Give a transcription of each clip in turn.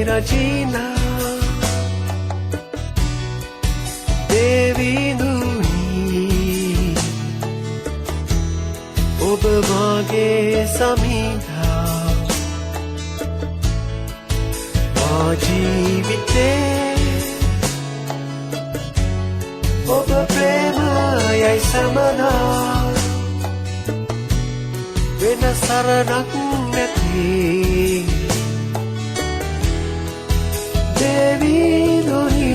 Regina Devi Nuni Oba mage samidha Ma jeevite Oba prema yai samana Vena saranak nathi Devi Nuni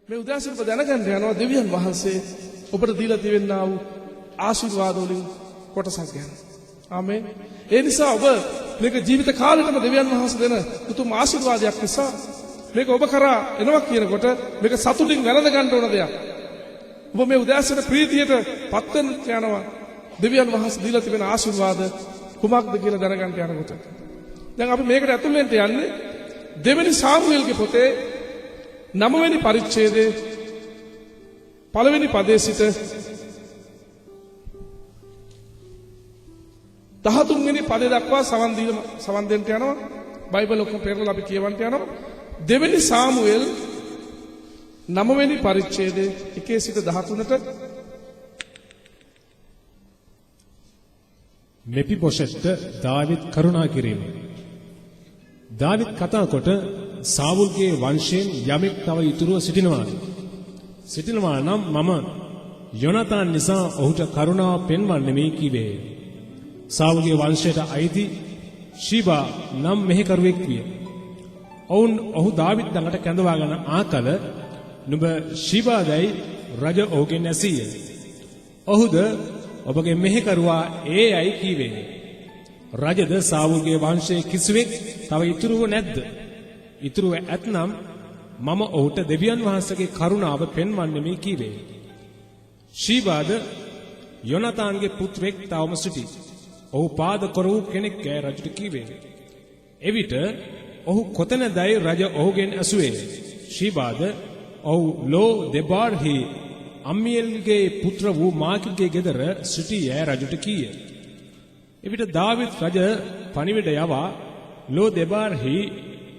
මේ උදෑසන ඔබ දැනගන්න යනවා දෙවියන් වහන්සේ ඔබට දීලා තිබෙනා වූ ආශිර්වාද වලින් කොටසක් ගැන. ආමේන්. ඒ නිසා ඔබ මේක ජීවිත කාලෙටම දෙවියන් වහන්සේ දෙන උතුම් ආශිර්වාදයක් නිසා මේක ඔබ කරා එනවා කියනකොට මේක සතුටින් වැළඳ ගන්න ඕන දෙයක්. ඔබ මේ උදෑසන ප්‍රීතියට පත් වෙන්න යනවා දෙවියන් වහන්සේ දීලා තිබෙන ආශිර්වාද කුමක්ද කියලා දැනගන්න යනකොට. දැන් අපි මේකට ඇතුල් වෙන්න යන්නේ දෙවෙනි සාමුවෙල්ගේ පොතේ 9 වෙනි පරිච්ඡේදයේ පළවෙනි පදයේ සිට 13 වෙනි පදේ දක්වා සවන් දෙන්න යනවා. බයිබල් ඔක්කොම පෙරලා අපි කියවන්න යනවා. දෙවෙනි සාමුවෙල් 9 වෙනි පරිච්ඡේදයේ 1 සිට 13ට මෙපිබොෂෙත්ට දාවිද් කරුණා කිරීම. දාවිද් කතා කොට සාවුල්ගේ වංශයෙන් යමෙක් තව ඉතුරුව සිටිනවා නම් මම යොනතාන් නිසා ඔහුට කරුණාව පෙන්වන්නෙමි කීවේ. සාවුල්ගේ වංශයට අයිති ශීබා නම් මෙහෙකරුවෙක් විය. ඔහු දාවිද් ළඟට කැඳවාගෙන ආකල නුඹ ශීබාදයි රජ ඔහුගෙන් ඇසීය. ඔහුද ඔබගේ මෙහෙකරුවා ඒයි කීවේ. රජද සාවුල්ගේ වංශයේ කිසිවෙක් තව ඉතුරුව නැද්ද? ඉතුරුව ඇතනම් මම ඔහුට දෙවියන් වහන්සේගේ කරුණාව පෙන්වන්නෙමි කීවේ. ශීබාද යොනතාන්ගේ පුත්‍රෙක් තවම සිටී. ඔහු පාද කරවූ කෙනෙක් රජුට කීවේ. එවිට ඔහු කොතැනදයි රජ ඔහුගෙන් ඇසුවේ. ශීබාද ඔහු ලෝ දෙබාර්හි අම්මියල්ගේ පුත්‍ර වූ මාකිල්ගේ ගෙදර සිටියේ රජුට කීය. එවිට දාවිද් රජ පණිවිඩ යවා ලෝ දෙබාර්හි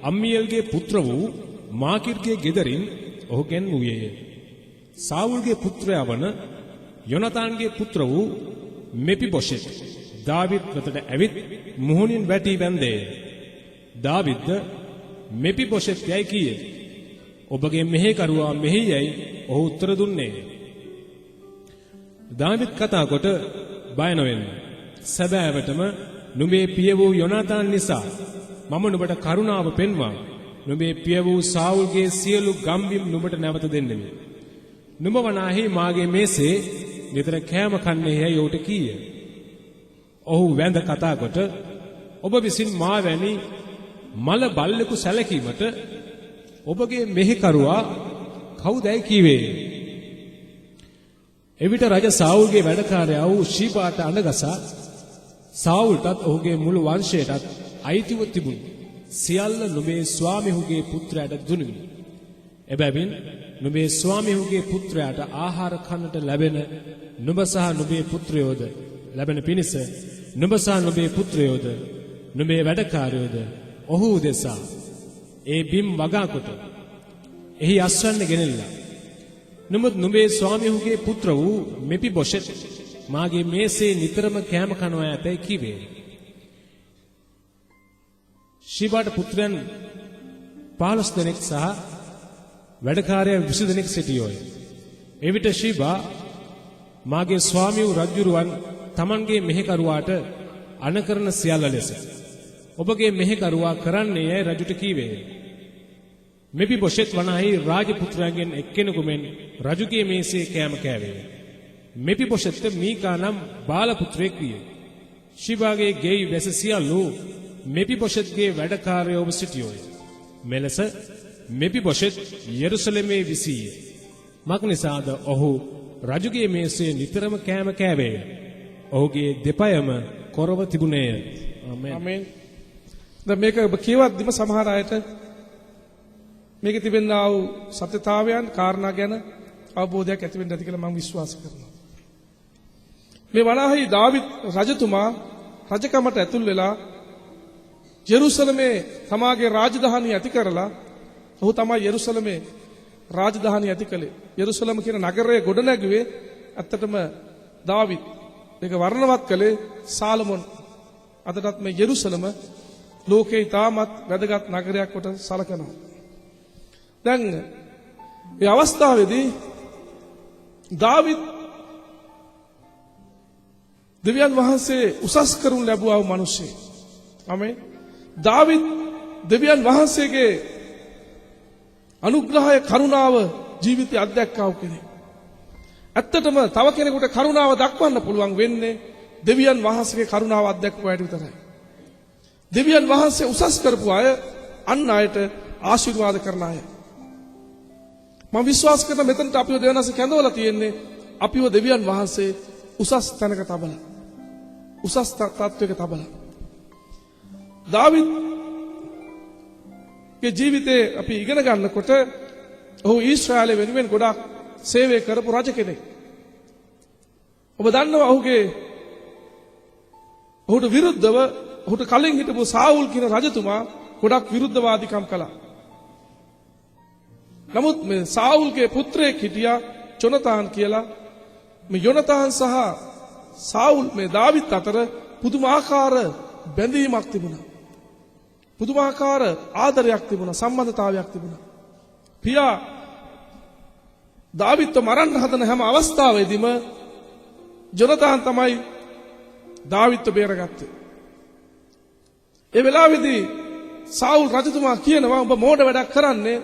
අම්මියල්ගේ පුත්‍ර වූ මාකිර්ගේ ගෙදරින් ඔහුගෙන් වූයේ. සාවුල්ගේ පුත්‍රයා වන යොනතාන්ගේ පුත්‍ර වූ මෙපිබොෂෙත් දාවිද් වෙතට ඇවිත් මුහුණින් වැටි වැන්දේ. දාවිද්ද මෙපිබොෂෙත් යයි කීය. ඔබගේ මෙහෙකරුවා මෙහි යයි ඔහු උත්තර දුන්නේ. දාවිද් කතා කොට බය නොවෙන්න. සැබෑවටම නුඹේ පිය වූ යොනතාන් නිසා මම නුඹට කරුණාව පෙන්වා නුඹේ පිය වූ සාවුල්ගේ සියලු ගම්බිම් නුඹට නැවත දෙන්නෙමි. නුඹ වනාහි මාගේ මේසේ නිතර කෑම කන්නේ යයි ඔහුට කීය. ඔහු වැඳ කතා කොට ඔබ විසින් මා වැනි මල බල්ලෙකු සැලකීමට ඔබගේ මෙහෙකරුවා කවුදයි කීවේ. එවිට රජ සාවුල්ගේ වැඩකාරයා වූ ශීබාට අඬගසා සාවුල්ටත් ඔහුගේ මුළු වංශයටත් අයිතිව තිබුණු සියල්ල නුඹේ ස්වාමිහුගේ පුත්‍රයාට දුනිමි. එබැවින් නුඹේ ස්වාමිහුගේ පුත්‍රයාට ආහාර කන්නට ලැබෙන නුඹ සහ නුඹේ පුත්‍රයෝද ලැබෙන පිණිස නුඹ සහ නුඹේ පුත්‍රයෝද නුඹේ වැඩකාරයෝද ඔහු උදෙසා ඒ බිම් වගා කොට එහි අස්වැන්න ගෙනෙල්ලා. නමුත් නුඹේ ස්වාමිහුගේ පුත්‍ර වූ මෙපිබොෂෙත් මාගේ මේසේ නිතරම කෑම කනවා ඇතැයි කීවේ. ශීබාට පුත්‍රයන් 15 දෙනෙක් සහ වැඩකාරයන් 20 දෙනෙක් සිටියෝය. එවිට ශීබා මාගේ ස්වාමියු රජුරුවන් තමන්ගේ මෙහෙකරුවාට අනකරන සියල්ල ලෙස ඔබගේ මෙහෙකරුවා කරන්නේ යයි රජුට කීවේ. මෙපිබොෂෙත් වනාහි රාජපුත්‍රයන්ගෙන් එක්කෙනෙකු මෙන් රජුගේ මේසේ කෑම කෑවේ. මෙපිබොෂෙත් මීකා නම් බාලපුත්‍රයෙක් විය. ශීබාගේ ගෙයි වැස සියල්ලු මෙපිබොෂෙත්ගේ වැඩකාරයෝව සිටියෝය. මෙලෙස මෙපිබොෂෙත් යෙරුසලමේ විසීය. මක්නිසාද ඔහු රජුගේ මේසේ නිතරම කෑම කෑවේ. ඔහුගේ දෙපයම කොරව තිබුණේය. ආමෙන්. ආමෙන්. දැන් මේක ඔබ කියවද්දිම සමහර අයට මේකේ තිබෙනා වූ සත්‍යතාවයන් කාරණා ගැන අවබෝධයක් ඇති වෙන්න ඇති කියලා මම විශ්වාස කරනවා. මේ වනාහි දාවිද් රජතුමා රජකමට ඇතුල් වෙලා යෙරුසලමේ තමාගේ රාජධානිය ඇති කරලා ඔහු තමයි යෙරුසලමේ රාජධානිය ඇති කළේ. යෙරුසලම කියන නගරය ගොඩනැගුවේ ඇත්තටම දාවිද්. මේක වර්ණවත් කළේ සාලමොන්. අදටත් මේ යෙරුසලම ලෝකේ තාමත් වැදගත් නගරයක් කොට සලකනවා. දැන් මේ අවස්ථාවේදී දාවිද් දෙවියන් වහන්සේ උසස් කරුන් ලැබුවා වූ මිනිසෙක්. ආමේන්. දාවිද් දෙවියන් වහන්සේගේ අනුග්‍රහය කරුණාව ජීවිතය අත්දැක්කා වූ කෙනෙක්. ඇත්තටම තව කෙනෙකුට කරුණාව දක්වන්න පුළුවන් වෙන්නේ දෙවියන් වහන්සේගේ කරුණාව අත්දැක්කු අයට විතරයි. දෙවියන් වහන්සේ උසස් කරපු අය අන් අයට ආශිර්වාද කරන අය. මම විශ්වාස කරන මෙතනට අපිව දෙවියන් වහන්සේ කැඳවලා තියෙන්නේ අපිව දෙවියන් වහන්සේ උසස් තැනක තබලා. උසස් තත්වයක තබලා. දාවිද්ගේ ජීවිතේ අපි ඉගෙන ගන්නකොට ඔහු ඊශ්‍රායලය වෙනුවෙන් ගොඩාක් සේවය කරපු රජ කෙනෙක්. ඔබ දන්නවා ඔහුට විරුද්ධව ඔහුට කලින් හිටපු සාවුල් කියන රජතුමා ගොඩක් විරුද්ධවාදීකම් කළා. නමුත් මේ සාවුල්ගේ පුත්‍රයෙක් හිටියා ජොනතාන් කියලා. මේ යොනතාන් සහ සාවුල් මේ දාවිත් අතර පුදුමාකාර බැඳීමක් තිබුණා. පුදුමාකාර ආදරයක් තිබුණා, සම්බන්ධතාවයක් තිබුණා. පියා දාවිත්ව මරන්න හදන හැම අවස්ථාවෙදීම ජොනතාන් තමයි දාවිත්ව බේරගත්තේ. ඒ වෙලාවේදී සාවුල් රජතුමා කියනවා ඔබ මෝඩ වැඩක් කරන්නේ.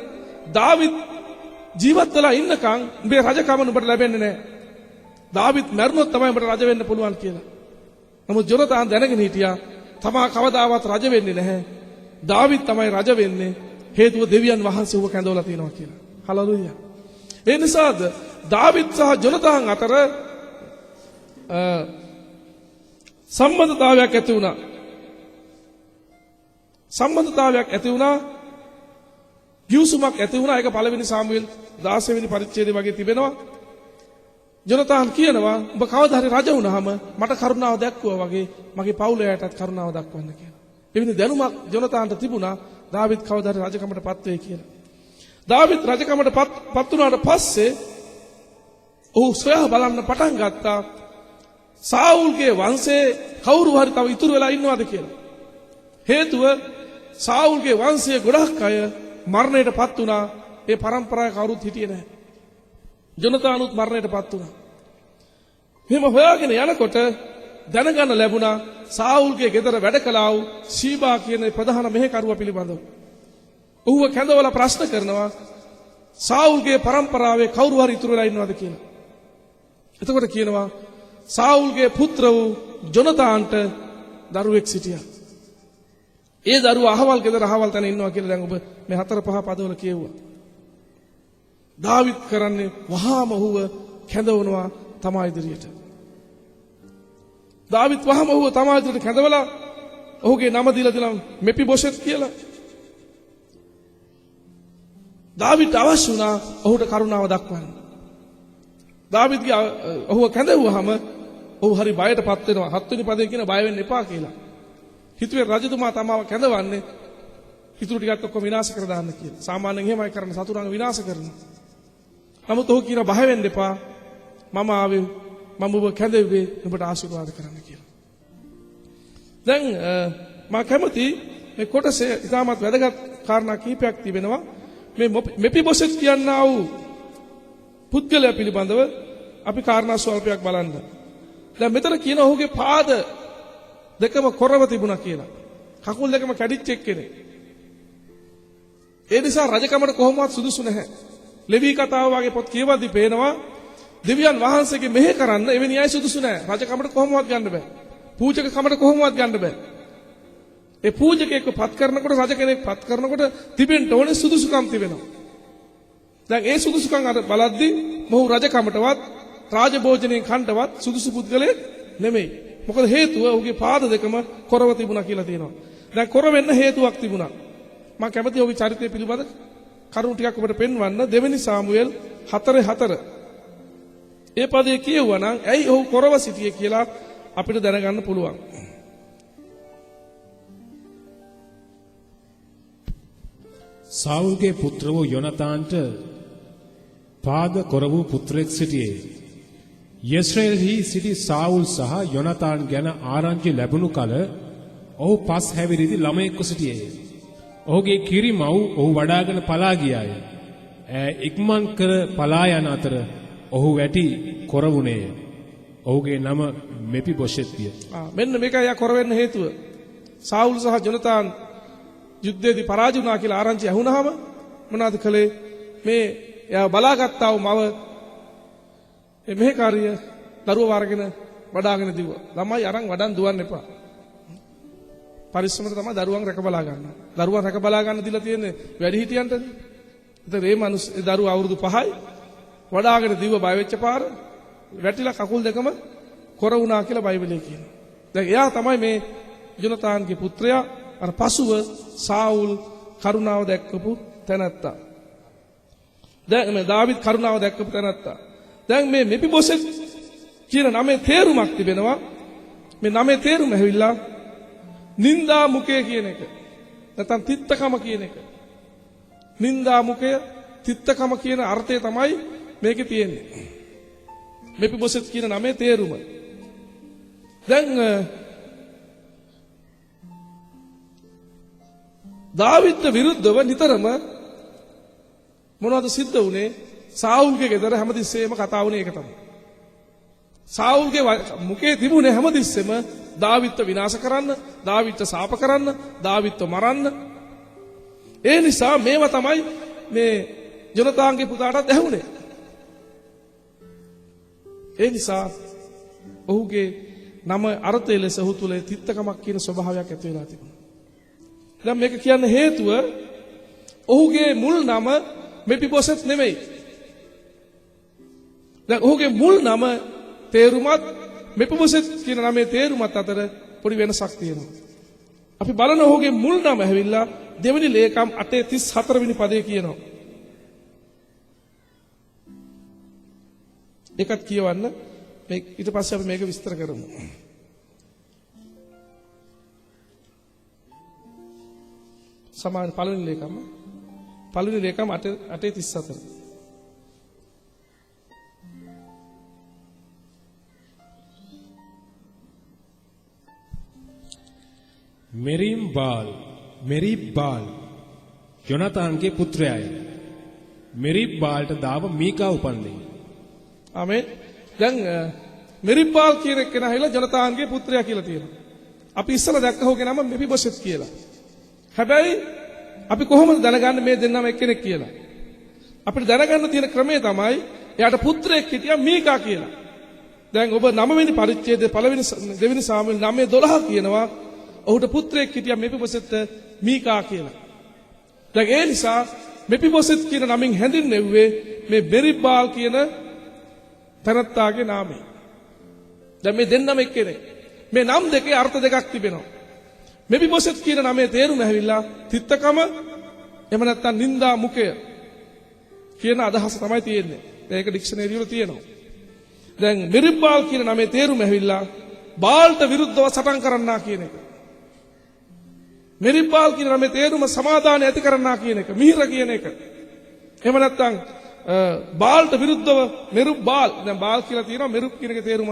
දාවිත් ජීවත් වෙලා ඉන්නකම් උඹේ රජකම උඹට ලැබෙන්නේ නැහැ. දාවිත් මැරුණොත් තමයි උඹට රජ වෙන්න පුළුවන් කියලා. නමුත් ජොනතාන් දැනගෙන හිටියා තමා කවදාවත් රජ වෙන්නේ නැහැ. දාවිත් තමයි රජ වෙන්නේ. හේතුව දෙවියන් වහන්සේ ඌව කැඳවලා තියෙනවා කියලා. හලලුයා. ඒ නිසාද දාවිත් සහ ජොනතාන් අතර සම්බන්ධතාවයක් ඇති වුණා. සම්බන්ධතාවයක් ඇති වුණා. ගිවිසුමක් ඇති වුණා. ඒක පළවෙනි සාමුවෙල් 16 වෙනි පරිච්ඡේදයේ වගේ තිබෙනවා. ජොනතාන් කියනවා ඔබ කවදා හරි රජ වුණාම මට කරුණාව දැක්වුවා වගේ මගේ පවුලයටත් කරුණාව දක්වන්න කියලා. එවැනි දැනුමක් ජොනතාන්ට තිබුණා දාවිත් කවදා හරි රජකමටපත් වෙයි කියලා. දාවිත් රජකමටපත් වුණාට පස්සේ ඔහු සොයා බලන්න පටන් ගත්තා සාවුල්ගේ වංශයේ කවුරු හරි තව ඉතුරු වෙලා ඉන්නවද කියලා. හේතුව සාවුල්ගේ වංශයේ ගොඩක් අය මරණයටපත් වුණා. ඒ පරම්පරාවේ කවුරුත් හිටියේ නැහැ. ජොනතානුත් මරණයටපත් වුණා. මෙහෙම හොයාගෙන යනකොට දැනගන්න ලැබුණා සාවුල්ගේ ගෙදර වැඩ කළා වූ සීබා කියන ප්‍රධාන මෙහෙකරුවා පිළිබඳව. ඔහුව කැඳවලා ප්‍රශ්න කරනවා සාවුල්ගේ පරම්පරාවේ කවුරු හරි ඉතුරු වෙලා ඉන්නවද කියලා. එතකොට කියනවා සාවුල්ගේ පුත්‍ර වූ ජොනතාන්ට දරුවෙක් සිටියා. ඒ දරුවා අහවල් ගෙදර අහවල් තැන ඉන්නවා කියලා දැන් ඔබ මේ 4-5 පදවල කියුවා. දාවිත් කරන්නේ වහාම ඔහුව කැඳවනවා තමා ඉදිරියට. දාවිත් වහාම ඔහුව තමා ඉදිරියට කැඳවලා ඔහුගේ නම දීලා දෙනවා මෙපිබොෂෙත් කියලා. දාවිත් අවශ්‍ය වුණා ඔහුට කරුණාව දක්වන්න. දාවිත්ගේ ඔහුව කැඳවුවාම ඔහු හරි බයටපත් වෙනවා. 7 වෙනි පදයෙන් කියන බය වෙන්න එපා කියලා. හිතුවේ රජතුමා තමාව කැඳවන්නේ ඉතුරු ටිකත් ඔක්කොම විනාශ කර දාන්න කියලා. සාමාන්‍යයෙන් එහෙමයි කරන්නේ සතුරන්ව විනාශ කරනවා. නමුත් ඔහු කියන බය වෙන්න එපා. මම ආවේ මම ඔබ කැඳෙව්වේ ඔබට ආශිර්වාද කරන්න කියලා. දැන් මම කැමති මේ කොටසේ ඉතාමත් වැදගත් කාරණා කිහිපයක් තිබෙනවා. මේ මෙපිබොසෙත් කියනා වූ පුද්ගලයා පිළිබඳව අපි කාරණා ස්වල්පයක් බලන්න. දැන් මෙතන කියන ඔහුගේ පාද දෙකම කොරව තිබුණා කියලා. කකුල් දෙකම කැඩිච්ච එක්කෙනෙක්. ඒ නිසා රජකමට කොහොමවත් සුදුසු නැහැ. ලෙවී කතාව වගේ පොත් කියවද්දි පේනවා දෙවියන් වහන්සේගේ මෙහෙ කරන්න එවැනි අය සුදුසු නැහැ. රජකමට කොහොමවත් ගන්න බෑ. පූජක කමට කොහොමවත් ගන්න බෑ. ඒ පූජකයෙක්ව පත් කරනකොට රජ කෙනෙක් පත් කරනකොට තිබෙන්න ඕනේ සුදුසුකම් තිබෙනවා. දැන් ඒ සුදුසුකම් අර බලද්දි මොහු රජකමටවත් රාජභෝජනයෙන් කණ්ඩවත් සුදුසු පුද්ගලයෙක් නෙමෙයි. මොකද හේතුව ඔහුගේ පාද දෙකම කොරව තිබුණා කියලා තියෙනවා. දැන් කොර වෙන්න හේතුවක් තිබුණා. මම කැමති ඔහුගේ චරිතය පිළිබඳ කරුණු ටිකක් ඔබට පෙන්වන්න දෙවෙනි සාමුවෙල් 4:4. ඒ පදේ කියුවා නම් ඇයි ඔහු කොරව සිටියේ කියලා අපිට දැනගන්න පුළුවන්. සාවුල්ගේ පුත්‍ර වූ යොනතාන්ට පාද කොර වූ පුත්‍රයෙක් සිටියේ. යෙස්රේල්හි සිටි සාවුල් සහ යොනතාන් ගැන ආරංචි ලැබුණු කල ඔහු පස් හැවිරිදි ළමයෙක්ව සිටියේ. ඔහුගේ කිරිමව් ඔහු වඩාගෙන පලා ගියාය. ඉක්මන් කර පලා යන අතර ඔහු වැටි කොර වුණේය. ඔහුගේ නම මෙපිබොෂෙත් විය. මෙන්න මේකයි යා කොර වෙන්න හේතුව. සාවුල් සහ යොනතාන් යුද්ධයේදී පරාජය වුණා කියලා ආරංචි ඇහුණාම මොනවද කළේ? මේ එයා බලාගත්තා වූ මව මේ කාර්ය දරුවව අරගෙන වඩාගෙන දිව්වා. ළමයි අරන් වඩන් දුවන්න එපා. පරිස්සමට තමයි දරුවන් රැක බලා ගන්න. දරුවන් රැක බලා ගන්න දීලා තියෙන්නේ වැඩි හිටියන්ටද? ඒතර මේ මිනිස් දරුවා අවුරුදු 5යි වඩාගෙන දිව්ව බය වෙච්ච පාර වැටිලා කකුල් දෙකම කොර වුණා කියලා බයිබලයේ කියනවා. දැන් එයා තමයි මේ යොනතාන්ගේ පුත්‍රයා අර පසුව සාවුල් කරුණාව දැක්කපු තැනැත්තා. දැන් මේ දාවිද් කරුණාව දැක්කපු තැනැත්තා. දැන් මේ මෙපිබොසෙත් කියන නමේ තේරුමක් තිබෙනවා. මේ නමේ තේරුම ඇවිල්ලා නින්දා මුඛය කියන එක. නැත්නම් තිත්තකම කියන එක. නින්දා මුඛය තිත්තකම කියන අර්ථය තමයි මේකේ තියෙන්නේ. මෙපිබොසෙත් කියන නමේ තේරුම. දැන් දාවිද්ට විරුද්ධව නිතරම මොනවද සිද්ධ වුනේ? සාවුල්ගේ ගෙදර හැමතිස්සෙම කතා වුණේ ඒක තමයි. සාවුල්ගේ මුඛේ තිබුණේ හැමතිස්සෙම දාවිද්ට විනාශ කරන්න, දාවිද්ට සාප කරන්න, දාවිද්ට මරන්න. ඒ නිසා මේවා තමයි මේ යොනතාන්ගේ පුතාටත් ඇහුනේ. ඒ නිසා ඔහුගේ නම අර්ථය ලෙස ඔහු තුල තිත්තකමක් කියන ස්වභාවයක් ඇති වෙලා තිබුණා. දැන් මේක කියන්න හේතුව ඔහුගේ මුල් නම මෙපිබොසෙත් නෙමෙයි. දැන් ඔහුගේ මුල් නම තේරුමත් මෙපිබොසෙත් කියන නමේ තේරුමත් අතර පොඩි වෙනසක් තියෙනවා. අපි බලන ඔහුගේ මුල් නම ඇවිල්ලා දෙවෙනි ලේකම් 8:34 වෙනි පදේ කියනවා. ඒකත් කියවන්න. මේ ඊට පස්සේ අපි මේක විස්තර කරමු. සමාන පළවෙනි ලේකම් 8:34. මෙරිබ්බාල් යොනතාන්ගේ පුත්‍රයාය. මෙරිබ්බාල්ට දාව මීකා උපන්නේ. ආමේන්. දැන් මෙරිබ්බාල් කියන කෙනා හැයිලා යොනතාන්ගේ පුත්‍රයා කියලා තියෙනවා. අපි ඉස්සලා දැක්ක හොගේ නම මෙපිබොසෙත් කියලා. හැබැයි අපි කොහොමද දැනගන්නේ මේ දෙන්නම එක්කෙනෙක් කියලා? අපිට දැනගන්න තියෙන ක්‍රමය තමයි එයාට පුත්‍රයෙක් හිටියා මීකා කියලා. දැන් ඔබ 9 වෙනි පරිච්ඡේදයේ දෙවෙනි සාමුවෙල් 9:12 කියනවා ඔහුට පුත්‍රයෙක් හිටියා මෙපිබොසෙත් මීකා කියලා. දැන් ඒ නිසා මෙපිබොසෙත් කියන නමින් හැඳින්වෙන්නේ මේ මෙරිබ්බාල් කියන තනත්තාගේ නාමය. දැන් මේ දෙන්නම එක්කෙනෙක්. මේ නම් දෙකේ අර්ථ දෙකක් තිබෙනවා. මෙපිබොසෙත් කියන නමේ තේරුම ඇවිල්ලා තිත්තකම එහෙම නැත්නම් නින්දා මුඛය කියන අදහස තමයි තියෙන්නේ. ඒක ඩික්ෂනරි වල තියෙනවා. දැන් මෙරිබ්බාල් කියන නමේ තේරුම ඇවිල්ලා බාල්ට විරුද්ධව සටන් කරන්නා කියන එක. මෙරිබ්බාල් කියන නමේ තේරුම සමාදානය ඇති කරන්නා කියන එක, මිහිර කියන එක. එහෙම නැත්නම් බාල්ට විරුද්ධව මෙරුබ්බාල්, දැන් බාල් කියලා තියෙනවා, මෙරුබ් කියන එකේ තේරුම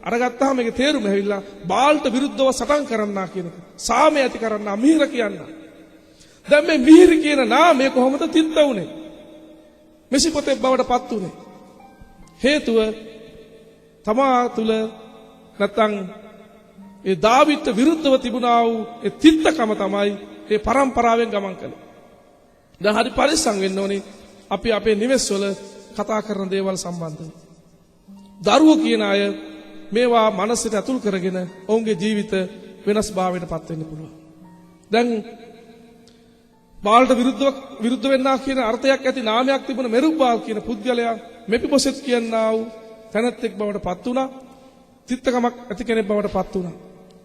අරගත්තාම මේකේ තේරුම ඇවිල්ලා බාල්ට විරුද්ධව සටන් කරන්නා කියන එක. සාමය ඇති කරන්නා, මිහිර කියන්නා. දැන් මේ මිහිර කියන නාමය කොහොමද තිත්ත උනේ? මෙසිපොතේ බවට පත් උනේ. හේතුව තමා තුල නැත්නම් ඒ දාවිද්ට විරුද්ධව තිබුණා වූ ඒ තිත්තකම තමයි ඒ පරම්පරාවෙන් ගමන් කළේ. දැන් හරි පරිස්සම් වෙන්න ඕනේ අපි අපේ නිවෙස්වල කතා කරන දේවල් සම්බන්ධව. දරුවෝ කියන අය මේවා මනසට ඇතුල් කරගෙන ඔවුන්ගේ ජීවිත වෙනස් භාවයට පත් වෙන්න පුළුවන්. දැන් බාල්ට විරුද්ධ වෙන්නා කියන අර්ථයක් ඇති නාමයක් තිබුණ මෙරුබ්බාල් කියන පුද්ගලයා මෙපිබොසෙත් කියනා වූ තැනැත්තෙක් බවට පත් වුණා. තිත්තකමක් ඇති කෙනෙක් බවට පත් වුණා.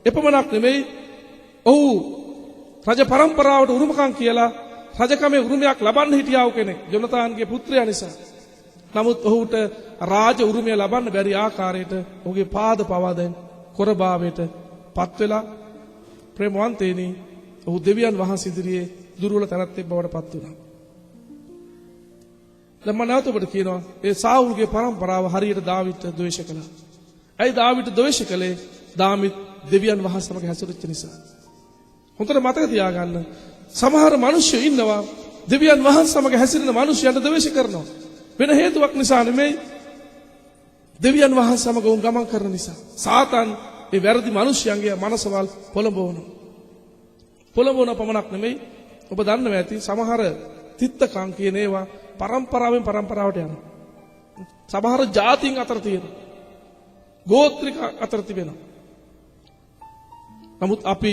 එපමණක් නෙමෙයි ඔහු රජ පරම්පරාවට උරුමකම් කියලා රජකමේ උරුමයක් ලබන්න හිටියා වූ කෙනෙක් ජොනතාන්ගේ පුත්‍රයා නිසා. නමුත් ඔහුට රාජ උරුමය ලබන්න බැරි ආකාරයට ඔහුගේ පාද පවා දැන් කොරභාවයට පත් වෙලා ප්‍රේමවන්තේනි ඔහු දෙවියන් වහන්සේ ඉදිරියේ දුර්වල තැනැත්තෙක් බවට පත් වුණා. දැන් මම නැවත ඔබට කියනවා ඒ සාවුල්ගේ පරම්පරාව හරියට දාවිද්ට ද්වේෂ කළා. ඇයි දාවිද්ට ද්වේෂ කළේ? දාවිද් දෙවියන් වහන්සේ සමග හැසිරෙච්ච නිසා. හොඳට මතක තියාගන්න. සමහර මිනිස්සු ඉන්නවා දෙවියන් වහන්සේ සමග හැසිරෙන මිනිස්සුන්ට ද්වේෂ කරනවා. වෙන හේතුවක් නිසා නෙමෙයි. දෙවියන් වහන්සේ සමග උන් ගමන් කරන නිසා. සාතන් ඒ වැරදි මිනිස්සුන්ගේ මනසවල් පොළඹවනවා. පොළඹවන පමණක් නෙමෙයි. ඔබ දන්නවා ඇති සමහර තිත්තකම් කියන ඒවා පරම්පරාවෙන් පරම්පරාවට යනවා. සමහර ජාතීන් අතර තියෙනවා. ගෝත්‍රික අතර තිබෙනවා. නමුත් අපි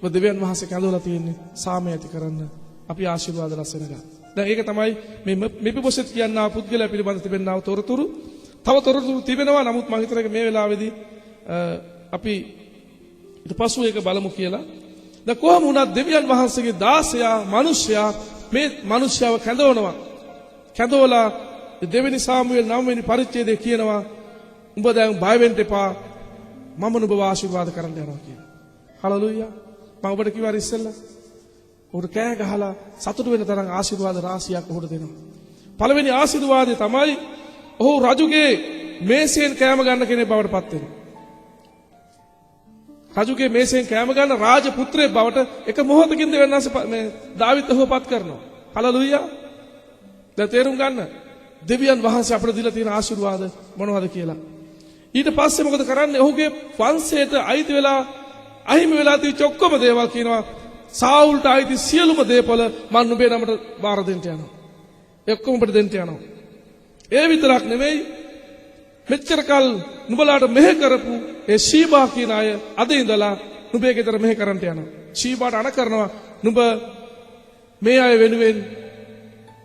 දෙවියන් වහන්සේ කැඳවලා තියෙන්නේ සාමය ඇති කරන්න. අපි ආශිර්වාද රැස් වෙනකම්. දැන් ඒක තමයි මේ මෙපිපොසෙත් කියනා පුද්ගලයා පිළිබඳ තිබෙනා තොරතුරු. තව තොරතුරු තිබෙනවා. නමුත් මම හිතන්නේ මේ වෙලාවේදී අපි ඊට පස්ව ඒක බලමු කියලා. දැන් කොහොම වුණත් දෙවියන් වහන්සේගේ දාසයා මිනිසයා මේ මිනිසයාව කැඳවනවා. කැඳවලා දෙවෙනි සාමුවෙල් 9 වෙනි පරිච්ඡේදයේ කියනවා උඹ දැන් බය වෙන්න එපා. මම නුඹව ආශිර්වාද කරන්න යනවා කියලා. හලෙලූයා. මම ඔබට කිව්වා ඉස්සෙල්ලා ඔහුට කෑ ගහලා සතුටු වෙන තරම් ආශිර්වාද රාශියක් ඔහුට දෙනවා. පළවෙනි ආශිර්වාදය තමයි ඔහු රජුගේ මේසයෙන් කෑම ගන්න කෙනෙක් බවට පත් වෙනවා. රජුගේ මේසයෙන් කෑම ගන්න රාජ පුත්‍රයෙක් බවට එක මොහොතකින් දෙවන්නාස මේ දාවිත් ඔහුව පත් කරනවා. හලෙලූයා. දැන් තේරුම් ගන්න. දෙවියන් වහන්සේ අපිට දීලා තියෙන ආශිර්වාද මොනවද කියලා. ඊට පස්සේ මොකද කරන්නේ? ඔහුගේ වංශයට අයිති වෙලා අහිමි වෙලා තිබිච්ච ඔක්කොම දේවල් කියනවා සාවුල්ට අයිති සියලුම දේපල මම නුඹේ නමට බාර දෙන්න යනවා. ඒ ඔක්කොම ඔබට දෙන්න යනවා. ඒ විතරක් නෙමෙයි මෙච්චර කල් නුඹලාට මෙහෙ කරපු ඒ ශීබා කියන අය අද ඉඳලා නුඹේ ගෙදර මෙහෙ කරන්ට යනවා. ශීබාට අණ කරනවා නුඹ මේ අය වෙනුවෙන්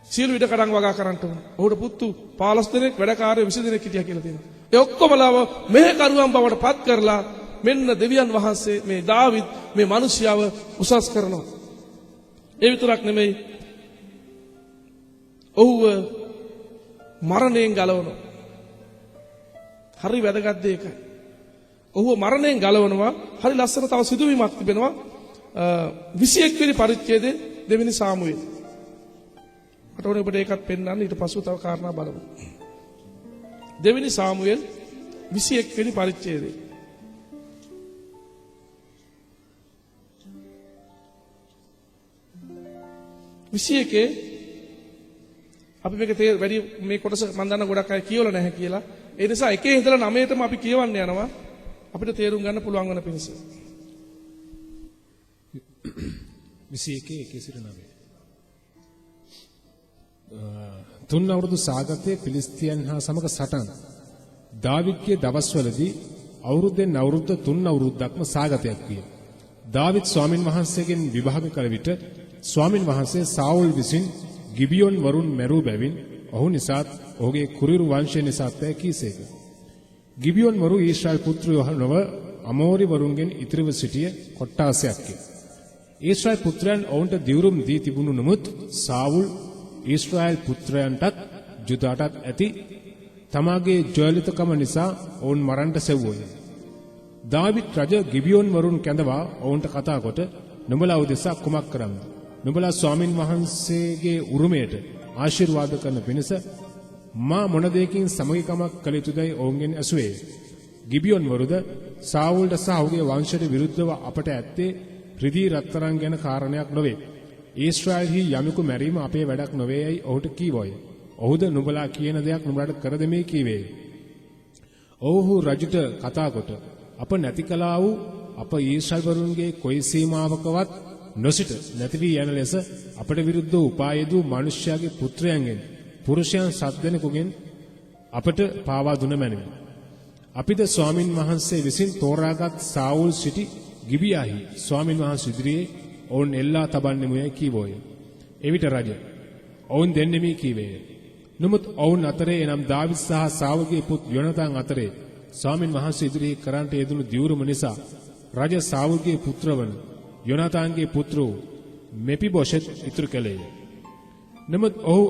සියලු ඉඩ කඩම් වගා කරන්ට ඕන. ඔහුට පුතු 15 දෙනෙක් වැඩකාරයෝ 20 දෙනෙක් හිටියා කියලා තියෙනවා. ඒ ඔක්කොමලාව මෙහෙ කරුවන් බවට පත් කරලා මෙන්න දෙවියන් වහන්සේ මේ දාවිද් මේ මිනිස්යාව උසස් කරනවා. ඒ විතරක් නෙමෙයි ඔහුව මරණයෙන් ගලවනවා. හරි වැදගත් දෙයක්. ඔහුව මරණයෙන් ගලවනවා. හරි ලස්සන තව සිදුවීමක් තිබෙනවා. 21 වෙනි පරිච්ඡේදයේ දෙවෙනි සාමුවෙල්. මට ඕනේ ඔබට ඒකත් පෙන්වන්න ඊට පස්ව තව කාරණා බලමු. දෙවෙනි සාමුවෙල් 21 වෙනි පරිච්ඡේදයේ 21 අපි මේක වැඩි මේ කොටස මම දන්න ගොඩක් අය කියවලා නැහැ කියලා. ඒ නිසා 1 ඉඳලා 9ටම අපි කියවන්න යනවා අපිට තේරුම් ගන්න පුළුවන් වෙන පිණිස. 21 1 සිට 9. තුන් අවුරුදු සාගතයේ පිලිස්තියන් හා සමග සටන්. දාවිද්ගේ දවස්වලදී අවුරුද්දෙන් අවුරුද්ද 3 අවුරුද්දක්ම සාගතයක් විය. දාවිද් ස්වාමින් වහන්සේගෙන් විභාග කළ විට ස්වාමින් වහන්සේ සාවුල් විසින් ගිබියොන් වරුන් මැරූ බැවින් ඔහු නිසාත් ඔහුගේ කුරිරු වංශය නිසාත් කීසේක. ගිබියොන් වරු ඊශ්‍රායල් පුත්‍රයෝ නොව අමෝරි වරුන්ගෙන් ඉතිරිව සිටිය කොට්ටාසයක්ය. ඊශ්‍රායල් පුත්‍රයන් ඔවුන්ට දිවුරුම් දී තිබුණු නමුත් සාවුල් ඊශ්‍රායල් පුත්‍රයන්ටත් ජුදාටත් ඇති තමාගේ ජයලිතකම නිසා ඔවුන් මරන්නට සෙව්වෝය. දාවිද් රජ ගිබියොන් වරුන් කැඳවා ඔවුන්ට කතා කොට නුඹලා උදෙසා කුමක් කරම්ද? නුඹලා ස්වාමින් වහන්සේගේ උරුමයට ආශිර්වාද කරන පිණිස මා මොන දෙයකින් සමගිකමක් කළ යුතුදයි ඔවුන්ගෙන් ඇසුවේ. ගිබියොන් වරුද සාවුල්ට සහ ඔහුගේ වංශයට විරුද්ධව අපට ඇත්තේ රිදී රත්තරන් ගැන කාරණයක් නොවේ. ඊශ්‍රායල්හි යමෙකු මැරීම අපේ වැඩක් නොවේයයි ඔහුට කීවෝය. ඔහුද නුඹලා කියන දෙයක් නුඹලාට කර දෙමේ කීවේ. ඔව්හු රජුට කතා කොට අප නැති කළා වූ අප ඊශ්‍රායල් වරුන්ගේ කොයි සීමාවකවත් නොසිට නැති වී යන ලෙස අපට විරුද්ධව උපායදූ මිනිස්යාගේ පුත්‍රයන්ගෙන් පුරුෂයන් 7 දෙනෙකුගෙන් අපට පාවා දුන මැනවි. අපිද ස්වාමින් වහන්සේ විසින් තෝරාගත් සාවුල් සිටි ගිබියාහි ස්වාමින් වහන්සේ ඉදිරියේ ඔවුන් එල්ලා තබන්නෙමුයි කීවෝය. එවිට රජ ඔවුන් දෙන්නෙමි කීවේය. නමුත් ඔවුන් අතරේ එනම් දාවිද් සහ සාවුල්ගේ පුත් යොනතාන් අතරේ ස්වාමින් වහන්සේ ඉදිරියේ කරන්ට යෙදුණු දියුරුම නිසා රජ සාවුල්ගේ පුත්‍රවන යොනතාන්ගේ පුත්‍රෝ මෙපිබොෂෙත් ඉතුරු කළේය. නමුත් ඔහු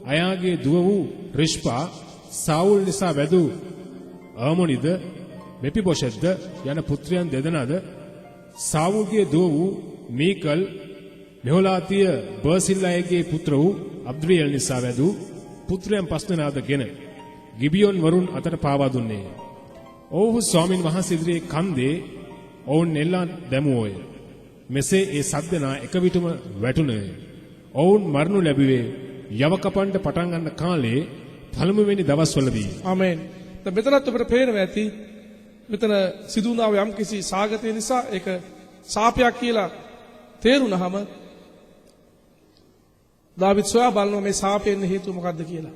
අයාගේ දුව වූ රිෂ්පා සාවුල් නිසා වැදූ අමොනිද මෙපිබොෂෙත්ද යන පුත්‍රයන් දෙදෙනාද සාවුල්ගේ දුව වූ මීකල් මෙහොලාතිය බර්සිල්ලායගේ පුත්‍ර වූ අබ්ද්‍රියල් නිසා වැදූ පුත්‍රයන් පස් දෙනාදගෙන ගිබියොන් වරුන් අතට පාවා දුන්නේය. ඔවුහු ස්වාමින් වහන්සේ ඉදිරියේ කන්දේ ඔවුන් නෙල්ලා දැමුවෝය. මෙසේ ඒ සද්දනා එක විටම වැටුණේය. ඔවුන් මරණු ලැබුවේ යව කපන්න පටන් ගන්න කාලේ පළමුවෙනි දවස්වලදී. ආමේන්. දැන් මෙතනත් අපිට පේනවා ඇති මෙතන සිදු වුණා යම්කිසි සාගතය නිසා ඒක සාපයක් කියලා තේරුණාම දාවිද් සොයා බලනවා මේ සාපයෙන් හේතුව මොකක්ද කියලා.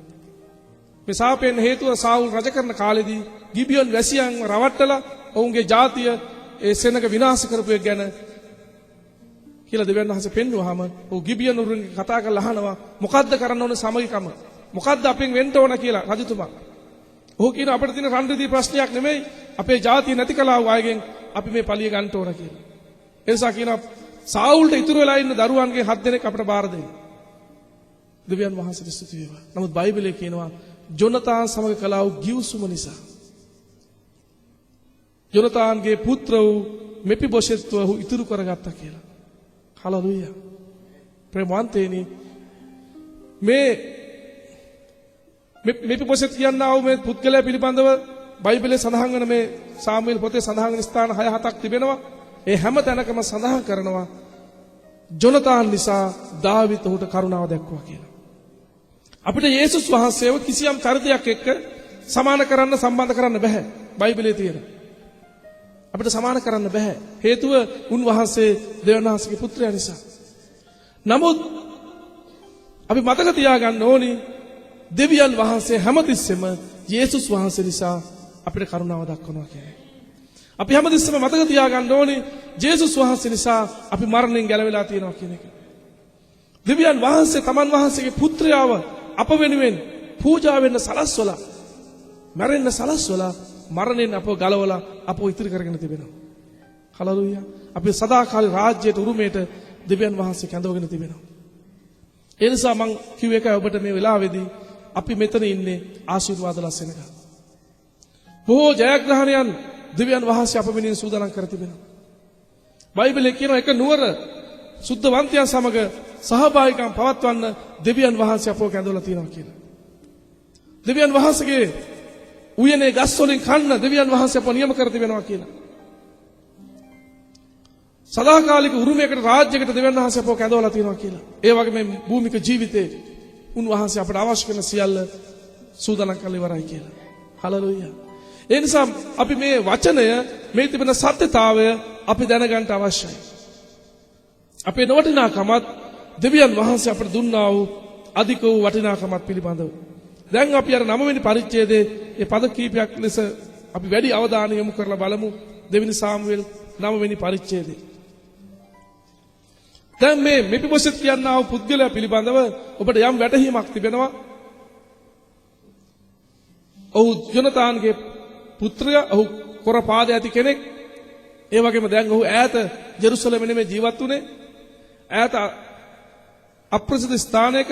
මේ සාපයෙන් හේතුව සාවුල් රජ කරන කාලෙදී ගිබියොන් වැසියන්ව රවට්ටලා ඔවුන්ගේ ජාතිය ඒ සෙනඟ විනාශ කරපු එක ගැන කියලා දෙවියන් වහන්සේ පෙන්වුවාම ඔව් ගිබියන් උරුන්ගේ කතා කරලා අහනවා මොකද්ද කරන්න ඕනේ සමගිකම මොකද්ද අපෙන් වෙන්න ඕන කියලා රජතුමා. ඔහු කියන අපිට තියෙන රණ්ඩුදී ප්‍රශ්නයක් නෙමෙයි අපේ ජාතිය නැති කළා වූ අයගෙන් අපි මේ පලිය ගන්න ඕන කියලා. ඒ නිසා කියනවා සාවුල්ට ඉතුරු වෙලා ඉන්න දරුවන්ගේ 7 දෙනෙක් අපිට බාර දෙන්න. දෙවියන් වහන්සේට ස්තුති වේවා. නමුත් බයිබලයේ කියනවා ජොනතාන් සමග කළා වූ ගිවිසුම නිසා ජොනතාන්ගේ පුත්‍ර වූ මෙපිබොෂෙත්ව ඔහු ඉතුරු කරගත්තා කියලා. හලෙලූයා. ප්‍රේමවන්තයනි මේ මෙපිබොෂෙත් කියනවා වූ මේ පුද්ගලයා පිළිබඳව බයිබලයේ සඳහන් වෙන මේ සාමුවෙල් පොතේ සඳහන් වෙන ස්ථාන 6-7ක් තිබෙනවා. ඒ හැම තැනකම සඳහන් කරනවා ජොනතාන් නිසා දාවිත් ඔහුට කරුණාව දැක්වුවා කියලා. අපිට යේසුස් වහන්සේව කිසියම් චරිතයක් එක්ක සමාන කරන්න සම්බන්ධ කරන්න බෑ. බයිබලයේ තියෙන. අපිට සමාන කරන්න බෑ. හේතුව උන්වහන්සේ දෙවියන් වහන්සේගේ පුත්‍රයා නිසා. නමුත් අපි මතක තියාගන්න ඕනි දෙවියන් වහන්සේ හැමතිස්සෙම යේසුස් වහන්සේ නිසා අපිට කරුණාව දක්වනවා කියන්නේ. අපි හැමතිස්සෙම මතක තියාගන්න ඕනි යේසුස් වහන්සේ නිසා අපි මරණයෙන් ගැලවිලා තියෙනවා කියන එක. දෙවියන් වහන්සේ තමන් වහන්සේගේ පුත්‍රයාව අප වෙනුවෙන් පූජා වෙන්න සලස්වලා මැරෙන්න සලස්වලා මරණයෙන් අපව ගලවලා අපව ඉතිරි කරගෙන තිබෙනවා. හලෙලූයා. අපි සදාකාලික රාජ්‍යයට උරුමයට දෙවියන් වහන්සේ කැඳවගෙන තිබෙනවා. ඒ නිසා මම කිව්ව එකයි ඔබට මේ වෙලාවේදී අපි මෙතන ඉන්නේ ආශිර්වාද ලස්සනක. බොහෝ ජයග්‍රහණයන් දෙවියන් වහන්සේ අප වෙනුවෙන් සූදානම් කර තිබෙනවා. බයිබලයේ කියන එක නුවර සුද්ධවන්තයන් සමග සහභාගීකම් පවත්වන්න දෙවියන් වහන්සේ අපව කැඳවලා තියෙනවා කියලා. දෙවියන් වහන්සේගේ උයනේ ගස් වලින් කන්න දෙවියන් වහන්සේ අපව නියම කර තිබෙනවා කියලා. සදාකාලික උරුමයකට රාජ්‍යයකට දෙවියන් වහන්සේ අපව කැඳවලා තියෙනවා කියලා. ඒ වගේ මේ භූමික ජීවිතේ උන්වහන්සේ අපට අවශ්‍ය කරන සියල්ල සූදානම් කරලා ඉවරයි කියලා. හලෙලූයා. ඒ නිසා අපි මේ වචනය මේ තිබෙන සත්‍යතාවය අපි දැනගන්න අවශ්‍යයි. අපේ නොවටිනාකමත් දෙවියන් වහන්සේ අපට දුන්නා වූ අධික වූ වටිනාකමත් පිළිබඳව. දැන් අපි අර 9 වෙනි පරිච්ඡේදයේ මේ පද කීපයක් ලෙස අපි වැඩි අවධානය යොමු කරලා බලමු. දෙවෙනි සාමුවෙල් 9 වෙනි පරිච්ඡේදයේ. දැන් මේ මෙපිබොෂෙත් කියනා වූ පුද්ගලයා පිළිබඳව ඔබට යම් වැටහීමක් තිබෙනවා. ඔහු ජොනතාන්ගේ පුත්‍රයා, ඔහු කොර පාද ඇති කෙනෙක්. ඒ වගේම දැන් ඔහු ඈත ජෙරුසලමේ නෙමෙයි ජීවත් වුනේ. ඈත අප්‍රසිද්ධ ස්ථානයක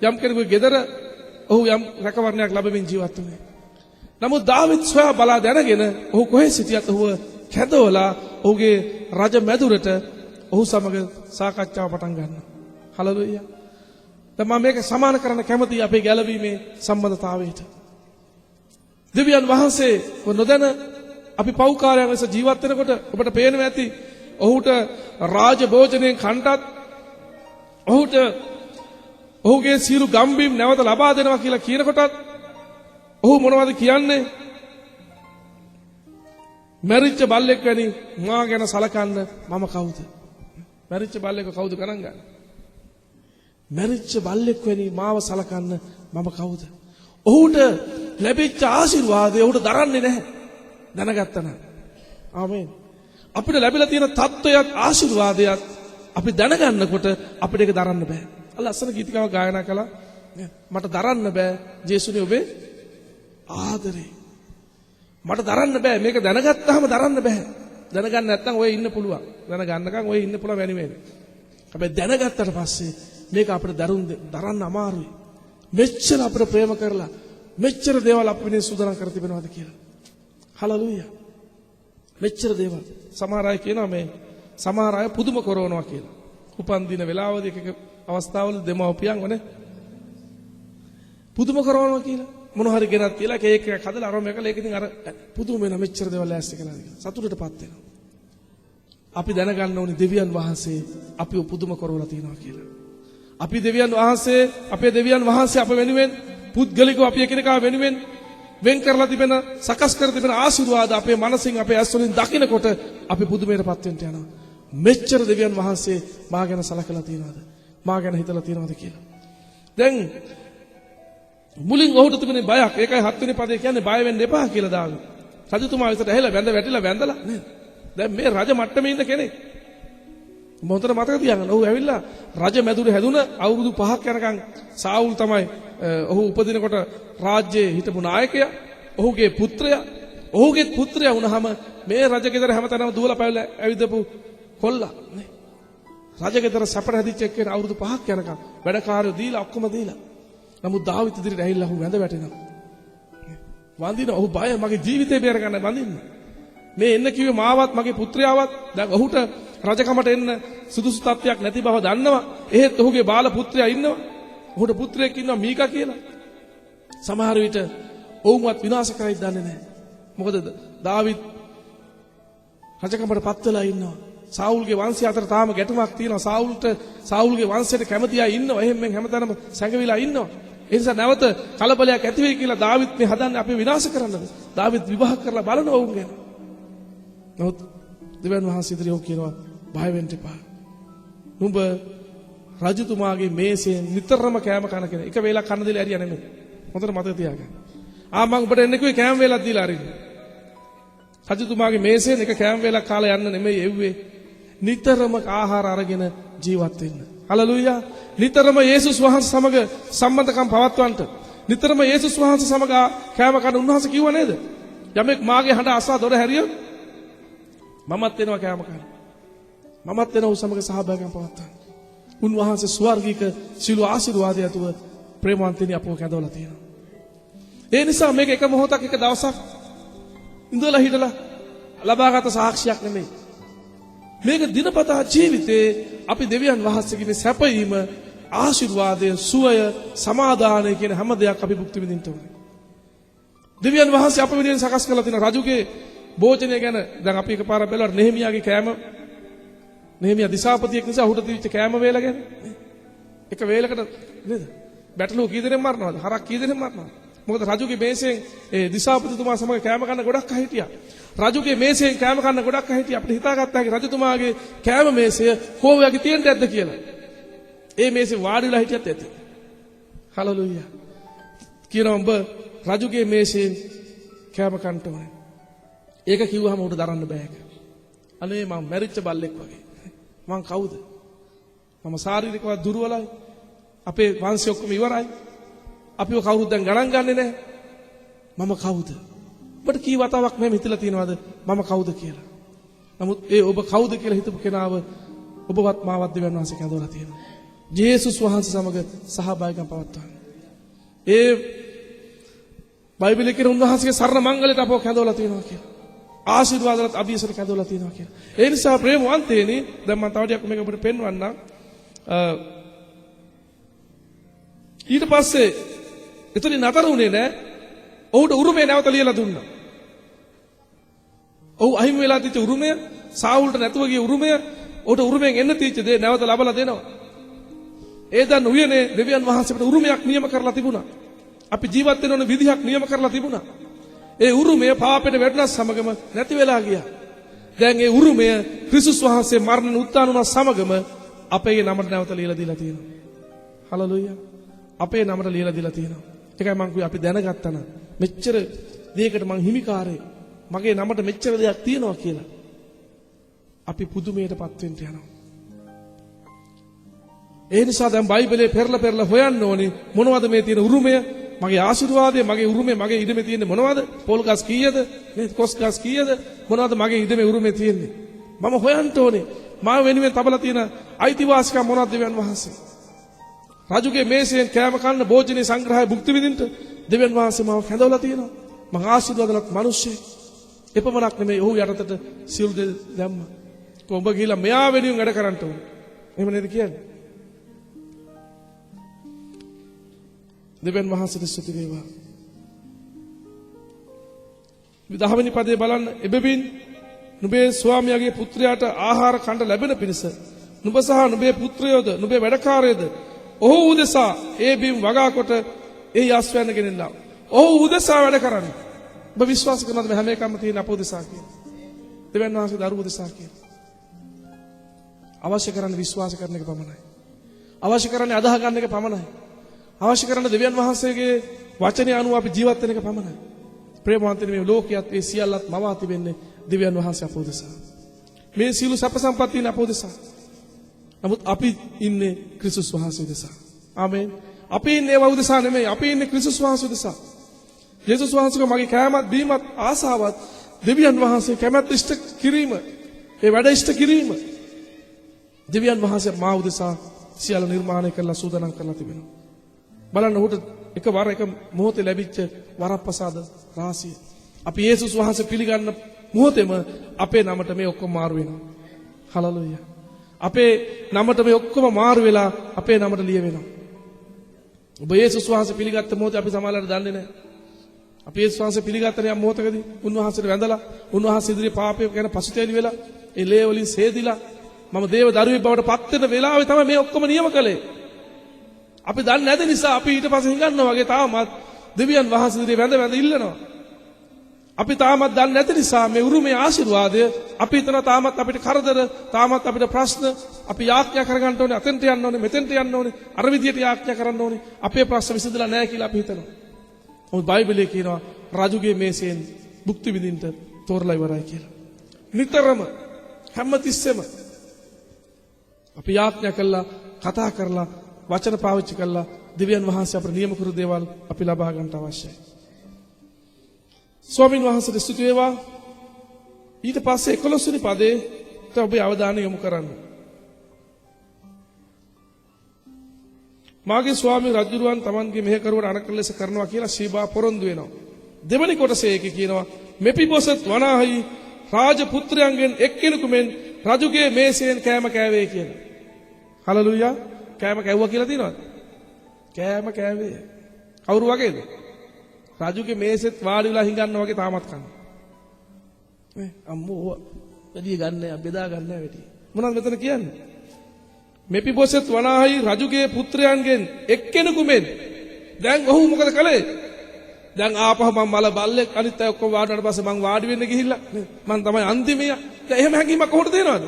යම් කෙනෙකුගේ ගෙදර ඔහු යම් රැකවරණයක් ලැබෙමින් ජීවත් වුනේ. නමුත් දාවිද් සොයා බලා දැනගෙන ඔහු කොහේ සිටියත් ඔහුව කැඳවලා ඔහුගේ රජ මැදුරට ඔහු සමග සාකච්ඡාව පටන් ගන්නවා. හලෙලූයා. දැන් මම මේක සමාන කරන්න කැමතියි අපේ ගැලවීමේ සම්බන්ධතාවයට. දෙවියන් වහන්සේ නොදැන අපි පෞකාරයන් ලෙස ජීවත් වෙනකොට ඔබට පේනවා ඇති ඔහුට රාජ භෝජනයෙන් කන්ටත් ඔහුට ඔහුගේ සියලු ගම්බිම් නැවත ලබා දෙනවා කියලා කියනකොටත් ඔහු මොනවද කියන්නේ? මැරිච්ච බල්ලෙක් වැනි මා ගැන සලකන්න මම කවුද? මැරිච්ච බල්ලෙක් කවුද ගණන් ගන්න? මැරිච්ච බල්ලෙක් වැනි මාව සලකන්න මම කවුද? ඔහුට ලැබිච්ච ආශිර්වාදය ඔහුට දරන්නේ නැහැ. දැනගත්තා නම්. ආමේන්. අපිට ලැබිලා තියෙන තත්ත්වයක් ආශිර්වාදයක් අපි දැනගන්නකොට අපිට ඒක දරන්න බෑ. ලස්සන ගීතිකාවක් ගායනා කළා. මට දරන්න බෑ ජේසුනේ ඔබේ ආදරේ. මට දරන්න බෑ මේක දැනගත්තාම දරන්න බෑ. දැනගන්න නැත්නම් ඔය ඉන්න පුළුවන්. දැනගන්නකම් ඔය ඉන්න පුළුවන් වැනි වෙන්නේ. හැබැයි දැනගත්තට පස්සේ මේක අපිට දරන්න අමාරුයි. මෙච්චර අපිට ප්‍රේම කරලා මෙච්චර දේවල් අපි වෙනුවෙන් සූදානම් කර තිබෙනවද කියලා. හලලුයා. මෙච්චර දේවල්. සමහර අය කියනවා මේ සමහර අය පුදුම කරනවා කියලා. උපන් දින වෙලාවදී එක අවස්ථාවල දෙමව්පියන් වනේ පුදුම කරනවා කියලා. මොන හරි ගෙනත් කියලා කේක් එකක් හදලා අරම එකලා ඒක ඉතින් අර පුදුම වෙන මෙච්චර දේවල් ලෑස්ති කළාද කියලා. සතුටටපත් වෙනවා. අපි දැනගන්න ඕනේ දෙවියන් වහන්සේ අපිව පුදුම කරවලා තියෙනවා කියලා. අපි දෙවියන් වහන්සේ අපේ දෙවියන් වහන්සේ අප වෙනුවෙන් පුද්ගලිකව අපි එකිනෙකා වෙනුවෙන් වෙන් කරලා තිබෙන සකස් කර තිබෙන ආශිර්වාද අපේ මනසින් අපේ ඇස් වලින් දකිනකොට අපි පුදුමයටපත් වෙන්න යනවා. මෙච්චර දෙවියන් වහන්සේ මා ගැන සලකලා තියනවාද? මා ගැන හිතලා තියනවාද කියලා. දැන් මුලින් ඔහුට තිබුණේ බයක්. ඒකයි 7 වෙනි පදේ කියන්නේ බය වෙන්න එපා කියලා දාගෙන. රජතුමා විතර ඇහිලා වැටිලා වැඳලා නේද? දැන් මේ රජ මට්ටමේ ඉන්න කෙනෙක්. මොහොතට මතක තියාගන්න. ඔහු ඇවිල්ලා රජ මැදුරේ හැදුන අවුරුදු 5ක් යනකම් සාවුල් තමයි ඔහු උපදිනකොට රාජ්‍යයේ හිටපු නායකයා. ඔහුගේ පුත්‍රයා වුණාම මේ රජගෙදර හැමතැනම දුවලා පැවිලා ඇවිදපු කොල්ලා නේ. රජගෙදර සැපට හැදිච්ච එක්කෙන අවුරුදු 5ක් යනකම් වැඩකාරයෝ දීලා ඔක්කොම දීලා. නමුත් දාවිත් ඉදිරියට ඇවිල්ලා ඔහු වැඳ වැටෙනවා. වඳින ඔහු බය මගේ ජීවිතේ බේර ගන්න වඳින්න. මේ එන්න කිව්වේ මාවත් මගේ පුත්‍රයාවත් දැන් ඔහුට රජකමට එන්න සුදුසු තත්ත්වයක් නැති බව දන්නවා. එහෙත් ඔහුගේ බාල පුත්‍රයා ඉන්නවා. ඔහුට පුත්‍රයෙක් ඉන්නවා මීකා කියලා. සමහර විට ඔවුන්වත් විනාශ කරයි දන්නේ නැහැ. මොකද දාවිත් රජකමට පත් වෙලා ඉන්නවා. සාවුල්ගේ වංශය අතර තාම ගැටුමක් තියෙනවා. සාවුල්ගේ වංශයට කැමති අය ඉන්නවා. එහෙම හැමතැනම සැඟවිලා ඉන්නවා. ඒ නිසා නැවත කලබලයක් ඇති වෙයි කියලා දාවිත් මේ හදන්නේ අපි විනාශ කරන්නද? දාවිත් විවාහ කරලා බලනවා ඔවුන් ගැන. නමුත් දෙවියන් වහන්සේ ඉදිරියේ ඔහු කියනවා බය වෙන්න එපා. නුඹ රජතුමාගේ මේසෙන් නිතරම කෑම කන කෙනෙක්. එක වේලක් කන්න දෙලා ඇරියා නෙමෙයි. හොඳට මතක තියාගන්න. මම ඔබට එන්න කිව්වේ කෑම වේලක් දීලා අරින්න. රජතුමාගේ මේසෙන් එක කෑම වේලක් කාලා යන්න නෙමෙයි එව්වේ. නිතරම ආහාර අරගෙන ජීවත් වෙන්න. හලෙලූයා. නිතරම යේසුස් වහන්සේ සමග සම්බන්ධකම් පවත්වන්නට. නිතරම යේසුස් වහන්සේ සමග කෑම කන උන්වහන්සේ කිව්වා නේද? යමෙක් මාගේ හඬ අසා දොර හැරියොත් මමත් එනවා කෑම කන්න. මමත් එනවා සමග සහභාගීකම් පවත්වන්න. උන්වහන්සේ ස්වර්ගික සිළු ආශිර්වාදය ඇතුව ප්‍රේමවන්තනි අපව කැඳවලා තියෙනවා. ඒ නිසා මේක එක මොහොතක් එක දවසක් ඉඳලා හිටලා ලබාගත් සාක්ෂියක් නෙමෙයි. මේක දිනපතා ජීවිතේ අපි දෙවියන් වහන්සේගේ මේ සැපයීම ආශිර්වාදය සුවය සමාදානය කියන හැම දෙයක් අපි භුක්ති විඳින්න ඕනේ. දෙවියන් වහන්සේ අප වෙනුවෙන් සකස් කරලා තියෙන රජුගේ භෝජනය ගැන දැන් අපි එකපාරක් බැලුවා නෙහෙමියාගේ කෑම නෙහෙමියා දිසාපතියෙක් නිසා ඔහුට තිබිච්ච කෑම වේල ගැන එක වේලකට නේද බැටළුව කී දෙනෙක් මරනවද හරක් කී දෙනෙක් මරනවද මොකද රජුගේ මේසෙන් ඒ දිසාපතිතුමා සමග කෑම කන්න ගොඩක් අය හිටියා රජුගේ මේසෙන් කෑම කන්න ගොඩක් අය හිටියා අපිට හිතාගත්තා හැකි රජතුමාගේ කෑම මේසය කොහොමද තියෙන්නේ නැද්ද කියලා ඒ මේසෙ වාඩිලා හිටියත් ඇති හලෙලූයා කියනවා උඹ රජුගේ මේසෙන් කෑම කන්න ඕනේ ඒක කිව්වහම උට දරන්න බෑ. අනේ මම මැරිච්ච බල්ලෙක් වගේ. මං කවුද? මම ශාරීරිකව දුර්වලයි. අපේ වංශය ඔක්කොම ඉවරයි. අපිව කවුරුත් දැන් ගණන් ගන්නෙ නැහැ. මම කවුද? ඔබට කී වතාවක් මම හිතලා තියෙනවද මම කවුද කියලා? නමුත් ඒ ඔබ කවුද කියලා හිතපු කෙනාව ඔබවත් මාවත් දෙවියන් වහන්සේ කැඳවලා තියෙනවා. ජේසුස් වහන්සේ සමග සහභාගීකම් පවත්වන්න. ඒ බයිබලයේ කියන උන්වහන්සේගේ සරණ මංගලයට අපව කැඳවලා තියෙනවා කියලා. ආශිර්වාදවත් අභියසර කැඳවලා තියෙනවා කියලා. ඒ නිසා ප්‍රේමවන්තේනි දැන් මම තව ටිකක් මේක ඔබට පෙන්වන්නම්. ඊට පස්සේ එතන නතර වුණේ නැහැ. ඔහුට උරුමය නැවත ලියලා දුන්නා. ඔහු අහිමි වෙලා තිච්ච උරුමය, සාවුල්ට නැතුව ගිය උරුමය, ඔහුට උරුමයෙන් එන්න තිච්ච දේ නැවත ලබලා දෙනවා. ඒ දන් උයනේ දෙවියන් වහන්සේට උරුමයක් නියම කරලා තිබුණා. අපි ජීවත් වෙන ඕන විදිහක් නියම කරලා තිබුණා. ඒ උරුමය පාපයට වැටුණා සමගම නැති වෙලා ගියා. දැන් ඒ උරුමය ක්‍රිස්තුස් වහන්සේ මරණ උත්ථාන වුණා සමගම අපේ නමට නැවත ලියලා දීලා තියෙනවා. හලෙලූයා. අපේ නමට ලියලා දීලා තියෙනවා. ඒකයි මම කිව්වේ අපි දැනගත්තා නම් මෙච්චර දෙයකට මං හිමිකාරේ මගේ නමට මෙච්චර දෙයක් තියෙනවා කියලා. අපි පුදුමයටපත් වෙන්න යනවා. ඒ නිසා දැන් බයිබලයේ පෙරලා හොයන්න ඕනේ මොනවද මේ තියෙන උරුමය? මගේ ආශිර්වාදය, මගේ උරුමය, මගේ ඉඩමේ තියෙන්නේ මොනවද? පොල් ගස් කීයද? මේ කොස් ගස් කීයද? මොනවද මගේ ඉඩමේ උරුමේ තියෙන්නේ? මම හොයන්න ඕනේ. මම වෙනුවෙන් තබලා තියෙන අයිතිවාසිකම් මොනවද දෙවියන් වහන්සේ? රජුගේ මේසයෙන් කෑම කන්න භෝජනේ සංග්‍රහය භුක්ති විඳින්න දෙවියන් වහන්සේ මාව කැඳවලා තියෙනවා. මං ආශිර්වාදලත් මිනිස්සෙක්. එපමණක් නෙමෙයි ඔහු යටතට සියලු දේ දැම්මා. කොඹ ගිහිලා මෙයා වෙනුවෙන් වැඩ කරන්න ඕනේ. එහෙම නේද කියන්නේ? දෙවියන් වහන්සේට ස්තුති වේවා. 10 වෙනි පදේ බලන්න. එබැවින් නුඹේ ස්වාමියාගේ පුත්‍රයාට ආහාර කන්න ලැබෙන පිණිස නුඹ සහ නුඹේ පුත්‍රයෝද නුඹේ වැඩකාරයෝද ඔහු උදෙසා ඒ බිම් වගා කොට ඒ යස්වැන්න ගෙනෙන්නා. ඔහු උදෙසා වැඩ කරන්නේ. ඔබ විශ්වාස කරනවද මේ හැම එකම තියෙන අප උදෙසා කියලා? දෙවියන් වහන්සේ දරුවෝ උදෙසා කියලා. අවශ්‍ය කරන්නේ විශ්වාස කරන එක පමණයි. අවශ්‍ය කරන්නේ අදහ ගන්න එක පමණයි. අවශ්‍ය කරන්නේ දෙවියන් වහන්සේගේ වචනය අනුව අපි ජීවත් වෙන එක පමණයි. ප්‍රේමවන්තනි මේ ලෝකයේත් ඒ සියල්ලත් මවා තිබෙන්නේ දෙවියන් වහන්සේ අප උදෙසා. මේ සියලු සැප සම්පත් තියෙන අප උදෙසා. නමුත් අපි ඉන්නේ ක්‍රිස්තුස් වහන්සේ උදෙසා. ආමේන්. අපි ඉන්නේ ඒවා උදෙසා නෙමෙයි. අපි ඉන්නේ ක්‍රිස්තුස් වහන්සේ උදෙසා. යේසුස් වහන්සේගේ මගේ කෑමත් බීමත් ආසාවත් දෙවියන් වහන්සේ කැමැත්ත ඉෂ්ට කිරීම, ඒ වැඩ ඉෂ්ට කිරීම දෙවියන් වහන්සේ මා උදෙසා සියල්ල නිර්මාණය කරලා සූදානම් කරලා තිබෙනවා. බලන්න උට එකවර එක මොහොතේ ලැබිච්ච වරප්‍රසාද රාශිය. අපි යේසුස් වහන්සේ පිළිගන්න මොහොතේම අපේ නමට මේ ඔක්කොම මාරු වෙනවා. හලලුයා. අපේ නමට මේ ඔක්කොම මාරු වෙලා අපේ නමට ලිය වෙනවා. ඔබ යේසුස් වහන්සේ පිළිගත්ත මොහොතේ අපි සමාජයට දන්නේ නැහැ. අපි යේසුස් වහන්සේ පිළිගත්තන යම් මොහොතකදී උන්වහන්සේට වැඳලා උන්වහන්සේ ඉදිරියේ පාපය ගැන පසුතැවිලි වෙලා ඒ ලේ වලින් සේදිලා මම දේව දරුවෙක් බවට පත් වෙන වෙලාවේ තමයි මේ ඔක්කොම නියම කළේ. අපි දන්නේ නැති නිසා අපි ඊට පස්සේ හිඟන්නවා වගේ තාමත් දෙවියන් වහන්සේ ඉදිරියේ වැඳ ඉල්ලනවා. අපි තාමත් දන්නේ නැති නිසා මේ උරුමේ ආශිර්වාදය අපි හිතන තාමත් අපිට කරදර, තාමත් අපිට ප්‍රශ්න, අපි යාඥා කරගන්න ඕනේ, අතෙන්ට යන්න ඕනේ, මෙතෙන්ට යන්න ඕනේ, අර විදියට යාඥා කරන්න ඕනේ. අපේ ප්‍රශ්න විසඳලා නැහැ කියලා අපි හිතනවා. මොකද බයිබලයේ කියනවා රජුගේ මේසෙන් භුක්ති විඳින්න තෝරලා ඉවරයි කියලා. නිතරම හැමතිස්සෙම අපි යාඥා කළා, කතා කරලා, වචන පාවිච්චි කළා දෙවියන් වහන්සේ අපට නියම කරු දේවල් අපි ලබා ගන්නට අවශ්‍යයි. ස්වාමීන් වහන්සේට ස්තුති වේවා. ඊට පස්සේ 11 වෙනි පදේ ඔබේ අවධානය යොමු කරන්න. මාගේ ස්වාමී රජුරුවන් Tamanගේ මෙහෙකරුවට අනකල ලෙස කරනවා කියලා ශීබා පොරොන්දු වෙනවා. දෙවනි කොටසේ ඒකේ කියනවා මෙපිබොසත් වනාහි රාජපුත්‍රයන්ගෙන් එක්කෙනෙකු මෙන් රජුගේ මේසයෙන් කෑම කෑවේ කියලා. හලලුයා. කෑම කැවුවා කියලා තියෙනවද? කෑම කෑවේ. කවුරු වගේද? රජුගේ මේසෙත් වාඩි වෙලා හිඟන්නා වගේ තාමත් කනවා. නේ අම්මෝ වැඩි ගන්න බෙදා ගන්න වැඩි. මොනවද මෙතන කියන්නේ? මෙපිබොසෙත් වනාහි රජුගේ පුත්‍රයන්ගෙන් එක්කෙනෙකු මෙන් දැන් ඔහු මොකද කළේ? දැන් ආපහු මම මල බල්ලෙක් අනිත් අය ඔක්කොම වාඩි වුණාට පස්සේ මං වාඩි වෙන්න ගිහිල්ලා නේ මං තමයි අන්තිමයා. දැන් එහෙම හැංගීමක් කොහොමද දෙනවද?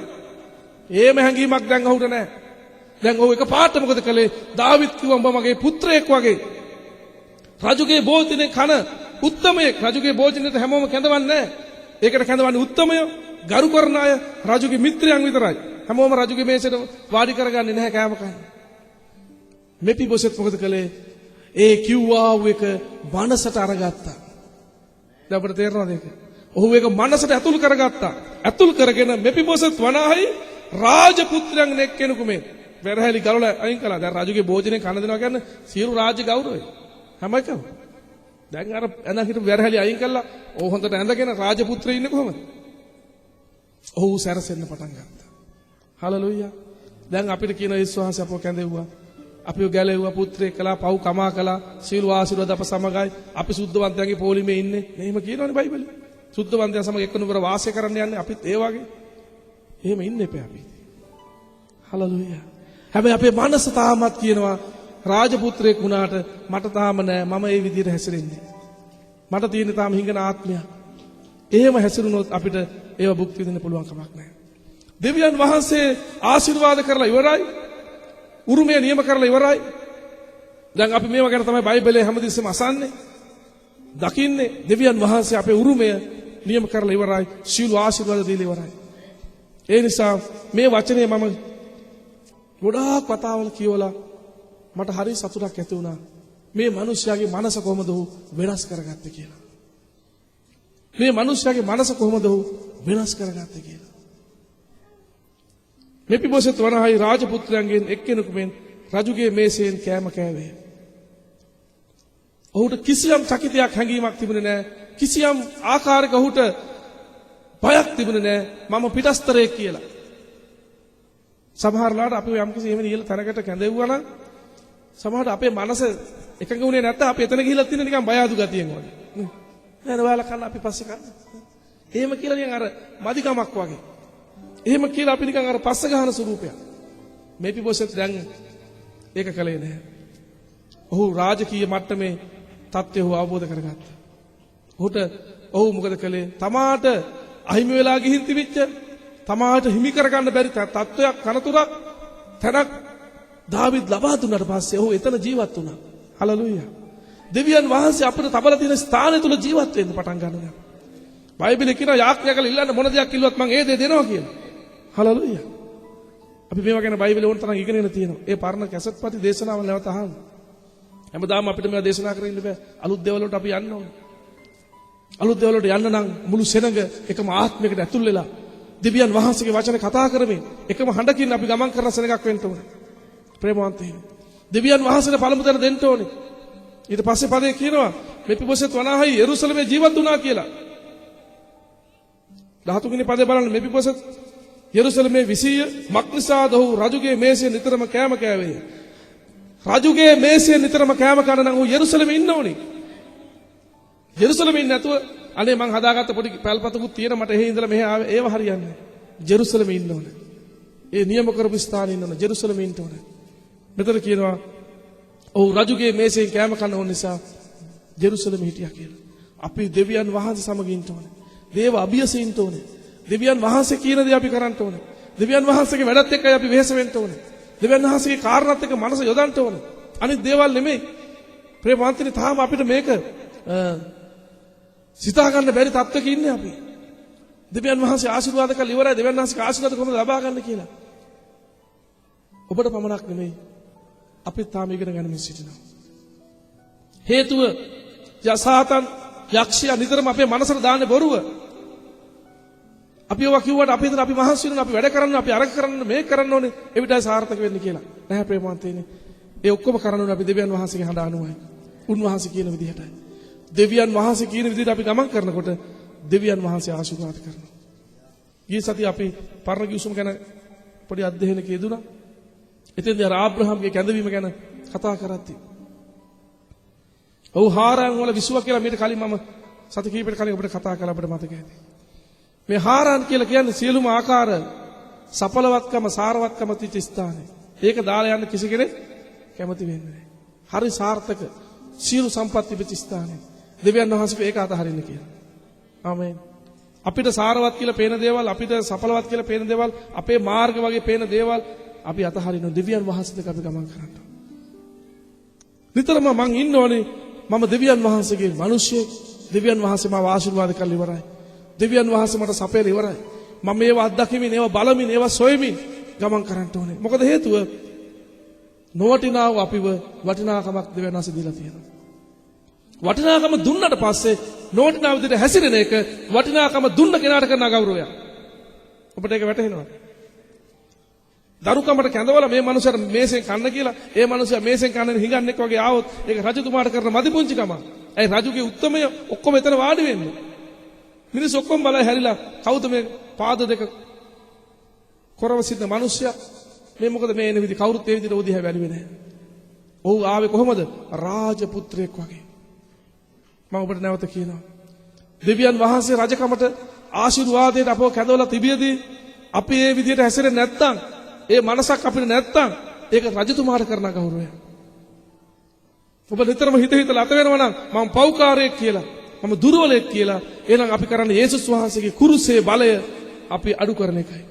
එහෙම හැංගීමක් දැන් ඔහුට නැහැ. දැන් ඔහු එක පාට මොකද කළේ? දාවිත් කිව්වා උඹ මගේ පුත්‍රයෙක් වගේ. රජුගේ භෝජනේ කන උත්තමයෙක්. රජුගේ භෝජනෙට හැමෝම කැඳවන්නේ නැහැ. ඒකට කැඳවන්නේ උත්තමය, ගරු කරන අය, රජුගේ මිත්‍රයන් විතරයි. හැමෝම රජුගේ මේසෙට වාඩි කරගන්නේ නැහැ කෑම කන්න. මෙපිබොසෙත් මොකද කළේ? ඒ කිව්වා වූ එක මනසට අරගත්තා. දැන් අපිට තේරෙනවද ඒක? ඔහු ඒක මනසට ඇතුල් කරගත්තා. ඇතුල් කරගෙන මෙපිබොසෙත් වනාහි රාජපුත්‍රයන් එක්කෙනෙකු මේ වැරහැලි ගලවලා අයින් කළා. දැන් රජුගේ භෝජනේ කන දෙනවා කියන්නේ සියලු රාජ්‍ය ගෞරවය. හැම එකම. දැන් අර එන හිටු වැරහැලි අයින් කළා. ඔහු හොඳට ඇඳගෙන රාජපුත්‍රයෙ ඉන්නේ කොහමද? ඔහු සැරසෙන්න පටන් ගත්තා. හලලුයා. දැන් අපිට කියන යේසුස් වහන්සේ අපව කැඳෙව්වා. අපිව ගැලෙව්වා, පුත්‍රයෙක් කළා, පව් කමා කළා, සීල ආශිර්වාද අප සමගයි. අපි සුද්ධවන්තයන්ගේ පොලිමේ ඉන්නේ. මෙහෙම කියනවනේ බයිබලේ. සුද්ධවන්තයන් සමග එක්කනුවර වාසය කරන්න යන්නේ අපිත් ඒ වගේ. එහෙම ඉන්න එපා අපි. හලලුයා. හැබැයි අපේ මනස තාමත් කියනවා රාජපුත්‍රයෙක් වුණාට මට තාම නෑ මම ඒ විදිහට හැසිරෙන්නේ. මට තියෙන තාම හිඟන ආත්මයක්. එහෙම හැසිරුණොත් අපිට ඒව භුක්ති විඳින්න පුළුවන් කමක් නෑ. දෙවියන් වහන්සේ ආශිර්වාද කරලා ඉවරයි. උරුමය නියම කරලා ඉවරයි. දැන් අපි මේවා ගැන තමයි බයිබලයේ හැමතිස්සෙම අසන්නේ. දකින්නේ දෙවියන් වහන්සේ අපේ උරුමය නියම කරලා ඉවරයි. සීල ආශිර්වාද දීලා ඉවරයි. ඒ නිසා මේ වචනේ මම ගොඩාක් වතාවල කියවලා මට හරි සතුටක් ඇති වුණා. මේ මිනිස්යාගේ මනස කොහොමද ඔහු වෙනස් කරගත්තේ කියලා. මේ මිනිස්යාගේ මනස කොහොමද ඔහු වෙනස් කරගත්තේ කියලා. මෙපිබෝසෙත් වනහයි රාජපුත්‍රයන්ගෙන් එක්කෙනෙකු මෙන් රජුගේ මේසයෙන් කෑම කෑවේ. ඔහුට කිසියම් චකිතයක් හැඟීමක් තිබුණේ නැහැ. කිසියම් ආකාරයක ඔහුට බයක් තිබුණේ නැහැ. මම පිටස්තරයෙක් කියලා. සමහරලාට අපි යම් කිසි එහෙම නියල තැනකට කැඳෙව්වා නම් සමහරට අපේ මනස එකඟ වුණේ නැත්නම් අපි එතන ගිහිල්ලා තියෙන නිකන් බය අඩු ගතියෙන් වගේ. නේද? ඔයාලා කන්න අපි පස්සේ කන්න. එහෙම කියලා නිකන් අර මදිකමක් වගේ. එහෙම කියලා අපි නිකන් අර පස්ස ගහන ස්වරූපයක්. මෙපිබෝසෙත් දැන් ඒක කලේ නැහැ. ඔහු රාජකීය මට්ටමේ තත්ත්වය ඔහු අවබෝධ කරගත්තා. ඔහු මොකද කළේ? තමාට අහිමි වෙලා ගිහින් තිබිච්ච තමාට හිමි කරගන්න බැරි තත්ත්වයක් කනතුරක් තැනක් දාවිද් ලබා දුන්නාට පස්සේ ඔහු එතන ජීවත් වුණා. හලෙලූයා. දෙවියන් වහන්සේ අපිට තබලා තියෙන ස්ථානය තුල ජීවත් වෙන්න පටන් ගන්නවා. බයිබලයේ කියනවා යාඥා කළ ඉල්ලන්න මොන දෙයක් කිව්වත් මම ඒ දේ දෙනවා කියලා. හලෙලූයා. අපි මේවා ගැන බයිබලේ ඕන තරම් ඉගෙනගෙන තියෙනවා. ඒ පරණ කැසට් පති දේශනාවල් නැවත අහන්න. හැමදාම අපිට මේවා දේශනා කරගෙන ඉන්න බෑ. අලුත් දේවල් වලට අපි යන්න ඕනේ. අලුත් දේවල් වලට යන්න නම් මුළු සෙනඟ එකම ආත්මයකට ඇතුල් වෙලා දෙවියන් වහන්සේගේ වචන කතා කරමින් එකම හඬකින් අපි ගමන් කරන සෙනඟක් වෙන්න ඕනේ. ප්‍රේමවන්තයිනි. දෙවියන් වහන්සේට පළමු තැන දෙන්න ඕනේ. ඊට පස්සේ පදේ කියනවා මෙපිබෝසෙත් වනාහයි යෙරුසලමේ ජීවත් වුණා කියලා. 13 වෙනි පදේ බලන්න මෙපිබෝසෙත් යෙරුසලමේ විසීය මක්නිසාද ඔහු රජුගේ මේසයෙන් නිතරම කෑම කෑවේ. රජුගේ මේසයෙන් නිතරම කෑම කන නම් ඔහු යෙරුසලමේ ඉන්න ඕනේ. යෙරුසලමේ ඉන්නේ නැතුව අනේ මං හදාගත්ත පොඩි පැල්පතකුත් තියෙන මට එහෙ ඉඳලා මෙහෙ ආවේ ඒව හරියන්නේ. ජෙරුසලමේ ඉන්න ඕනේ. ඒ නියම කරපු ස්ථානේ ඉන්න ඕනේ. ජෙරුසලමේ ඉන්න ඕනේ. මෙතන කියනවා ඔහු රජුගේ මේසයෙන් කෑම කන ඕන නිසා ජෙරුසලමේ හිටියා කියලා. අපි දෙවියන් වහන්සේ සමග ඉන්න ඕනේ. දේව අභියසෙ ඉන්න ඕනේ. දෙවියන් වහන්සේ කියන දේ අපි කරන්න ඕනේ. දෙවියන් වහන්සේගේ වැඩත් එක්කයි අපි වෙහෙස වෙන්න ඕනේ. දෙවියන් වහන්සේගේ කාරණාත් එක්ක මනස යොදන්න ඕනේ. අනිත් දේවල් නෙමෙයි. ප්‍රේමවන්තනි තාම අපිට මේක සිතා ගන්න බැරි තත්ත්වයක ඉන්නේ අපි. දෙවියන් වහන්සේ ආශිර්වාද කළ ඉවරයි. දෙවියන් වහන්සේගේ ආශිර්වාද කොහොමද ලබා ගන්න කියලා. ඔබට පමණක් නෙමෙයි. අපිත් තාම ඉගෙන ගන්නමින් සිටිනවා. හේතුව යසාතන් යක්ෂයා නිතරම අපේ මනසට දාන්නේ බොරුව. අපි ඔවා කිව්වට අපි හිතන අපි මහන්සි වෙනවා අපි වැඩ කරන්න අපි අරක කරන්න මේක කරන්න ඕනේ එවිටයි සාර්ථක වෙන්නේ කියලා. නැහැ ප්‍රේමවන්තයනි. ඒ ඔක්කොම කරන්න ඕනේ අපි දෙවියන් වහන්සේගේ හඬ අනුවයි. උන්වහන්සේ කියන විදිහටයි. දෙවියන් වහන්සේ කියන විදිහට අපි ගමන් කරනකොට දෙවියන් වහන්සේ ආශිර්වාද කරනවා. ඊයේ සතියේ අපි පරණ කිවිසුම ගැන පොඩි අධ්‍යයනයක යෙදුණා. එතෙන්දී අර ආබ්‍රහම්ගේ කැඳවීම ගැන කතා කරද්දී ඔව් හාරාන් වල විශ්ව කියලා මීට කලින් මම සති කීපයකට කලින් ඔබට කතා කළා අපිට මතක ඇති. මේ හාරාන් කියලා කියන්නේ සියලුම ආකාර සඵලවත්කම සාරවත්කම තිත ස්ථානය. ඒක දාලා යන්න කිසි කෙනෙක් කැමති වෙන්නේ නැහැ. හරි සාර්ථක සියලු සම්පත් තිබෙච්ච ස්ථානය. දෙවියන් වහන්සේ ඒක අතහරින්න කියලා. ආමේන්. අපිට සාරවත් කියලා පේන දේවල් අපිට සඵලවත් කියලා පේන දේවල් අපේ මාර්ග වගේ පේන දේවල් අපි අතහරිනවා. දෙවියන් වහන්සේට අපි ගමන් කරන්න. නිතරම මං ඉන්න ඕනේ මම දෙවියන් වහන්සේගේ මිනිස්සෙක්. දෙවියන් වහන්සේ මාව ආශිර්වාද කරලා ඉවරයි. දෙවියන් වහන්සේ මට සපයලා ඉවරයි. මම මේවා අත්දැකීමින් ඒවා බලමින් ඒවා සොයමින් ගමන් කරන්න ඕනේ. මොකද හේතුව නොවටිනාව අපිව වටිනාකමක් දෙවියන් වහන්සේ දීලා තියෙනවා. වටිනාකම දුන්නට පස්සේ නොවටිනා විදිහට හැසිරෙන එක වටිනාකම දුන්න කෙනාට කරන ගෞරවයක්. ඔබට ඒක වැටහෙනවද? දරුකමට කැඳවලා මේ මනුස්සයාට මේසෙන් කන්න කියලා ඒ මනුස්සයා මේසෙන් කන්න හිඟන්නෙක් වගේ ආවොත් ඒක රජතුමාට කරන මදිපුංචිකම. ඒ රජුගේ උත්තමය ඔක්කොම එතන වාඩි වෙන්නේ. මිනිස්සු ඔක්කොම බලයි හැරිලා කවුද මේ පාද දෙක කොරව සිටින මනුස්සයා මේ මොකද මේ එන විදිහ කවුරුත් ඒ විදිහට උදිහ බැලුවේ නැහැ. ඔහු ආවේ කොහොමද? රාජපුත්‍රයෙක් වගේ. මම ඔබට නැවත කියනවා. දෙවියන් වහන්සේ රජකමට ආශිර්වාදයට අපව කැඳවලා තිබියදී අපි මේ විදිහට හැසිරෙන්නේ නැත්නම් ඒ මනසක් අපිට නැත්තම් ඒක රජතුමාට කරන ගෞරවය. ඔබ නිතරම හිතලා අත වෙනවා නම් මම පව්කාරයෙක් කියලා, මම දුර්වලයෙක් කියලා, එහෙනම් අපි කරන්නේ යේසුස් වහන්සේගේ කුරුසේ බලය අපි අඩු කරන එකයි.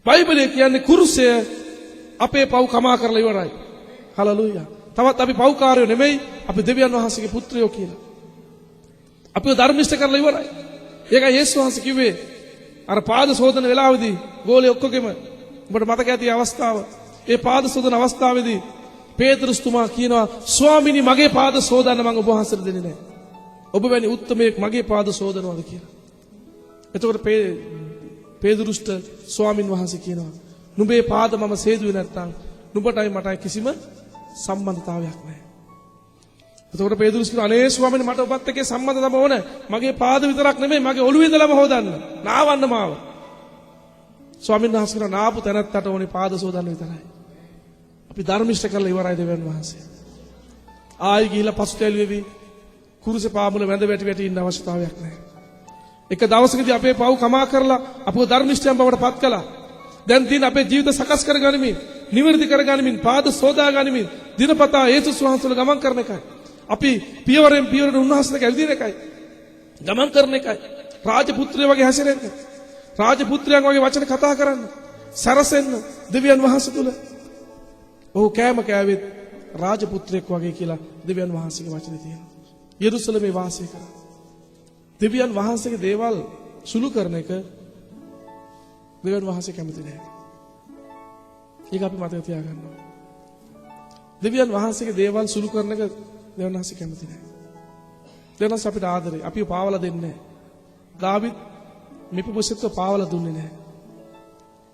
බයිබලයේ කියන්නේ කුරුසය අපේ පව් කමා කරලා ඉවරයි. හලෙලූයා. තවත් අපි පව්කාරයෝ නෙමෙයි, අපි දෙවියන් වහන්සේගේ පුත්‍රයෝ කියලා. අපිව ධර්මිෂ්ඨ කරලා ඉවරයි. ඒකයි යේසුස් වහන්සේ කිව්වේ අර පාද සෝදන වෙලාවේදී ගෝලයේ ඔක්කොගෙම ඔබට මතක ඇති අවස්ථාව. ඒ පාද සෝදන අවස්ථාවේදී පේතෘස් තුමා කියනවා ස්වාමීනි මගේ පාද සෝදන්න මම ඔබ වහන්සේට දෙන්නේ නැහැ. ඔබ වැනි උත්තමයෙක් මගේ පාද සෝදනවාද කියලා. එතකොට පේතෘස්ට ස්වාමින් වහන්සේ කියනවා නුඹේ පාද මම සේදුවේ නැත්තම් නුඹටයි මටයි කිසිම සම්බන්ධතාවයක් නැහැ. එතකොට පේදුරුස් කියන අනේ ස්වාමීනි මට ඔබත් එක්ක සම්බන්ධතාව ඕන. මගේ පාද විතරක් නෙමෙයි මගේ ඔළුව ඉඳලම හොදන්න. නාවන්න මාව. ස්වාමීන් වහන්සේ කියන නාපු තැනත්තට ඕනේ පාද සෝදන්න විතරයි. අපි ධර්මිෂ්ඨ කරලා ඉවරයි දෙවියන් වහන්සේ. ආයි ගිහිලා පසුතැවිලි වෙවි කුරුසේ පාමුල වැඳ වැටි වැටි ඉන්න අවශ්‍යතාවයක් නැහැ. එක දවසකදී අපේ පව් කමා කරලා අපව ධර්මිෂ්ඨයන් බවට පත් කළා. දැන් දින අපේ ජීවිත සකස් කරගනිමින් නිවැරදි කරගනිමින් පාද සෝදා ගනිමින් දිනපතා යේසුස් වහන්සේලා ගමන් කරන එකයි. අපි පියවරෙන් පියවරට උන්වහන්සේලා ඇවිදින එකයි. ගමන් කරන එකයි. රාජපුත්‍රයෝ වගේ හැසිරෙන්න. රාජපුත්‍රයන් වගේ වචන කතා කරන්න. සරසෙන්න දෙවියන් වහන්සේ තුල. ඔහු කෑම කෑවෙත් රාජපුත්‍රයෙක් වගේ කියලා දෙවියන් වහන්සේගේ වචනේ තියෙනවා. යෙරුසලමේ වාසය කරා. දෙවියන් වහන්සේගේ දේවල් සුළු කරන එක දෙවියන් වහන්සේ කැමති නැහැ. ඒක අපි මතක තියාගන්න ඕනේ. දෙවියන් වහන්සේගේ දේවල් සුළු කරන එක දෙවියන් වහන්සේ කැමති නැහැ. දෙවියන් වහන්සේ අපිට ආදරේ. අපිව පාවලා දෙන්නේ නැහැ. දාවිද් මෙපිබොසෙත්ව පාවලා දුන්නේ නැහැ.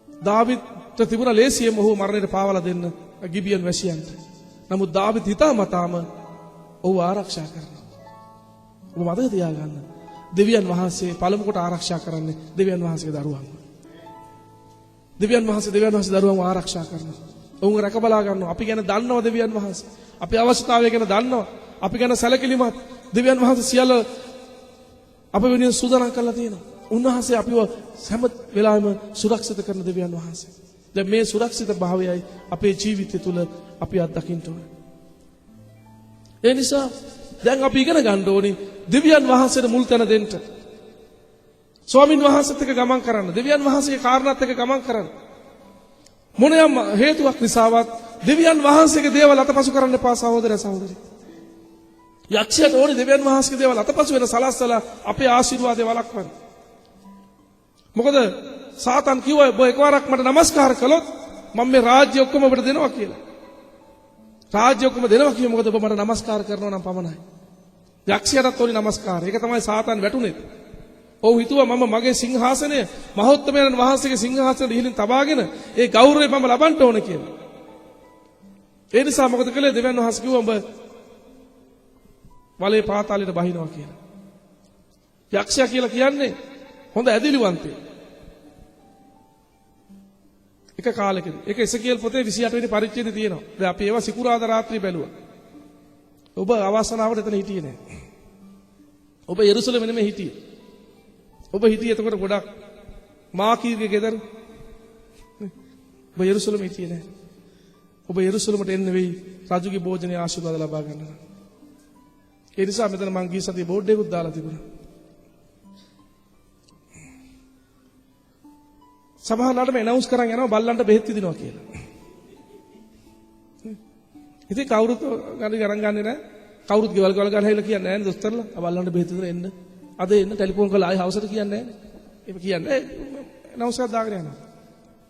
දාවිද්ට තිබුණ ලේසියෙම ඔහු මරණයට පාවලා දෙන්න ගිබියන් වැසියන්ට. නමුත් දාවිද් හිතාමතාම ඔහු ආරක්ෂා කරනවා. ඔබ මතක තියාගන්න. දෙවියන් වහන්සේ පළමු කොට ආරක්ෂා කරන්නේ දෙවියන් වහන්සේගේ දරුවන්ව. දෙවියන් වහන්සේ දරුවන්ව ආරක්ෂා කරනවා. ඔවුන් රැක බලා ගන්නවා. අපි ගැන දන්නවා දෙවියන් වහන්සේ. අපේ අවශ්‍යතාවය ගැන දන්නවා. අපි ගැන සැලකිලිමත් දෙවියන් වහන්සේ සියල්ල අප වෙනුවෙන් සූදානම් කරලා තියෙනවා. උන්වහන්සේ අපිව හැම වෙලාවෙම සුරක්ෂිත කරන දෙවියන් වහන්සේ. දැන් මේ සුරක්ෂිත භාවයයි අපේ ජීවිතය තුළ අපි අත්දකින්න ඕනේ. ඒ නිසා දැන් අපි ඉගෙන ගන්න ඕනේ දෙවියන් වහන්සේට මුල් තැන දෙන්න. ස්වාමින් වහන්සේත් එක්ක ගමන් කරන්න. දෙවියන් වහන්සේගේ කාරණාත් එක්ක ගමන් කරන්න. මොනියම් හේතුවක් නිසාවත් දෙවියන් වහන්සේගේ දේවල් අතපසු කරන්න එපා සහෝදරයා සහෝදරි. යක්ෂයාට ඕනේ දෙවියන් වහන්සේගේ දේවල් අතපසු වෙන සලස්සලා අපේ ආශිර්වාදේ වළක්වන්න. මොකද සාතන් කිව්වා ඔබ එකවරක් මට නමස්කාර කළොත් මම මේ රාජ්‍ය ඔක්කොම ඔබට දෙනවා කියලා. රාජ්‍ය ඔක්කොම දෙනවා කිව්ව මොකද ඔබ මට නමස්කාර කරනවා නම් පමණයි. යක්ෂයාටත් ඕනේ නමස්කාර. ඒක තමයි සාතන් වැටුනේ. ඔව් හිතුවා මම මගේ සිංහාසනය මහෞත්මයන් වහන්සේගේ සිංහාසනයට ඉහළින් තබාගෙන ඒ ගෞරවය මම ලබන්න ඕන කියලා. ඒ නිසා මොකද කළේ දෙවියන් වහන්සේ කිව්වා ඔබ වලේ පාතාලයට බහිනවා කියලා. යක්ෂයා කියලා කියන්නේ හොඳ ඇදිලිවන්තයෙක්. එක කාලෙකදී ඒක එසකියල් පොතේ 28 වෙනි පරිච්ඡේදයේ තියෙනවා. දැන් අපි ඒවා සිකුරාදා රාත්‍රියේ බැලුවා. ඔබ අවසනාවට එතන හිටියේ නෑ. ඔබ යෙරුසලෙම නෙමෙයි හිටියේ. ඔබ හිටියේ එතකොට ගොඩක් මාකීගේ ගෙදර. ඔබ යෙරුසලෙම හිටියේ නෑ. ඔබ යෙරුසලමට එන්න වෙයි රජුගේ භෝජනයේ ආශිර්වාද ලබා ගන්න. ඒ නිසා මෙතන මං ගිය සතියේ බෝඩ් එකකුත් දාලා තිබුණා. සභාවලටම ඇනවුන්ස් කරන් යනවා බල්ලන්ට බෙහෙත් විදිනවා කියලා. ඉතින් කවුරුත් ගණන් ගන්නේ නැහැ. කවුරුත් ගෙවල් ගහලා කියන්නේ නැහැ නේ දොස්තරලා. බල්ලන්ට බෙහෙත් විදින එන්න. අද එන්න ටෙලිෆෝන් කරලා ආයෙ හවසට කියන්නේ නැහැ නේ. ඒක කියන්නේ ඇනවුන්ස් එකක් දාගෙන යනවා.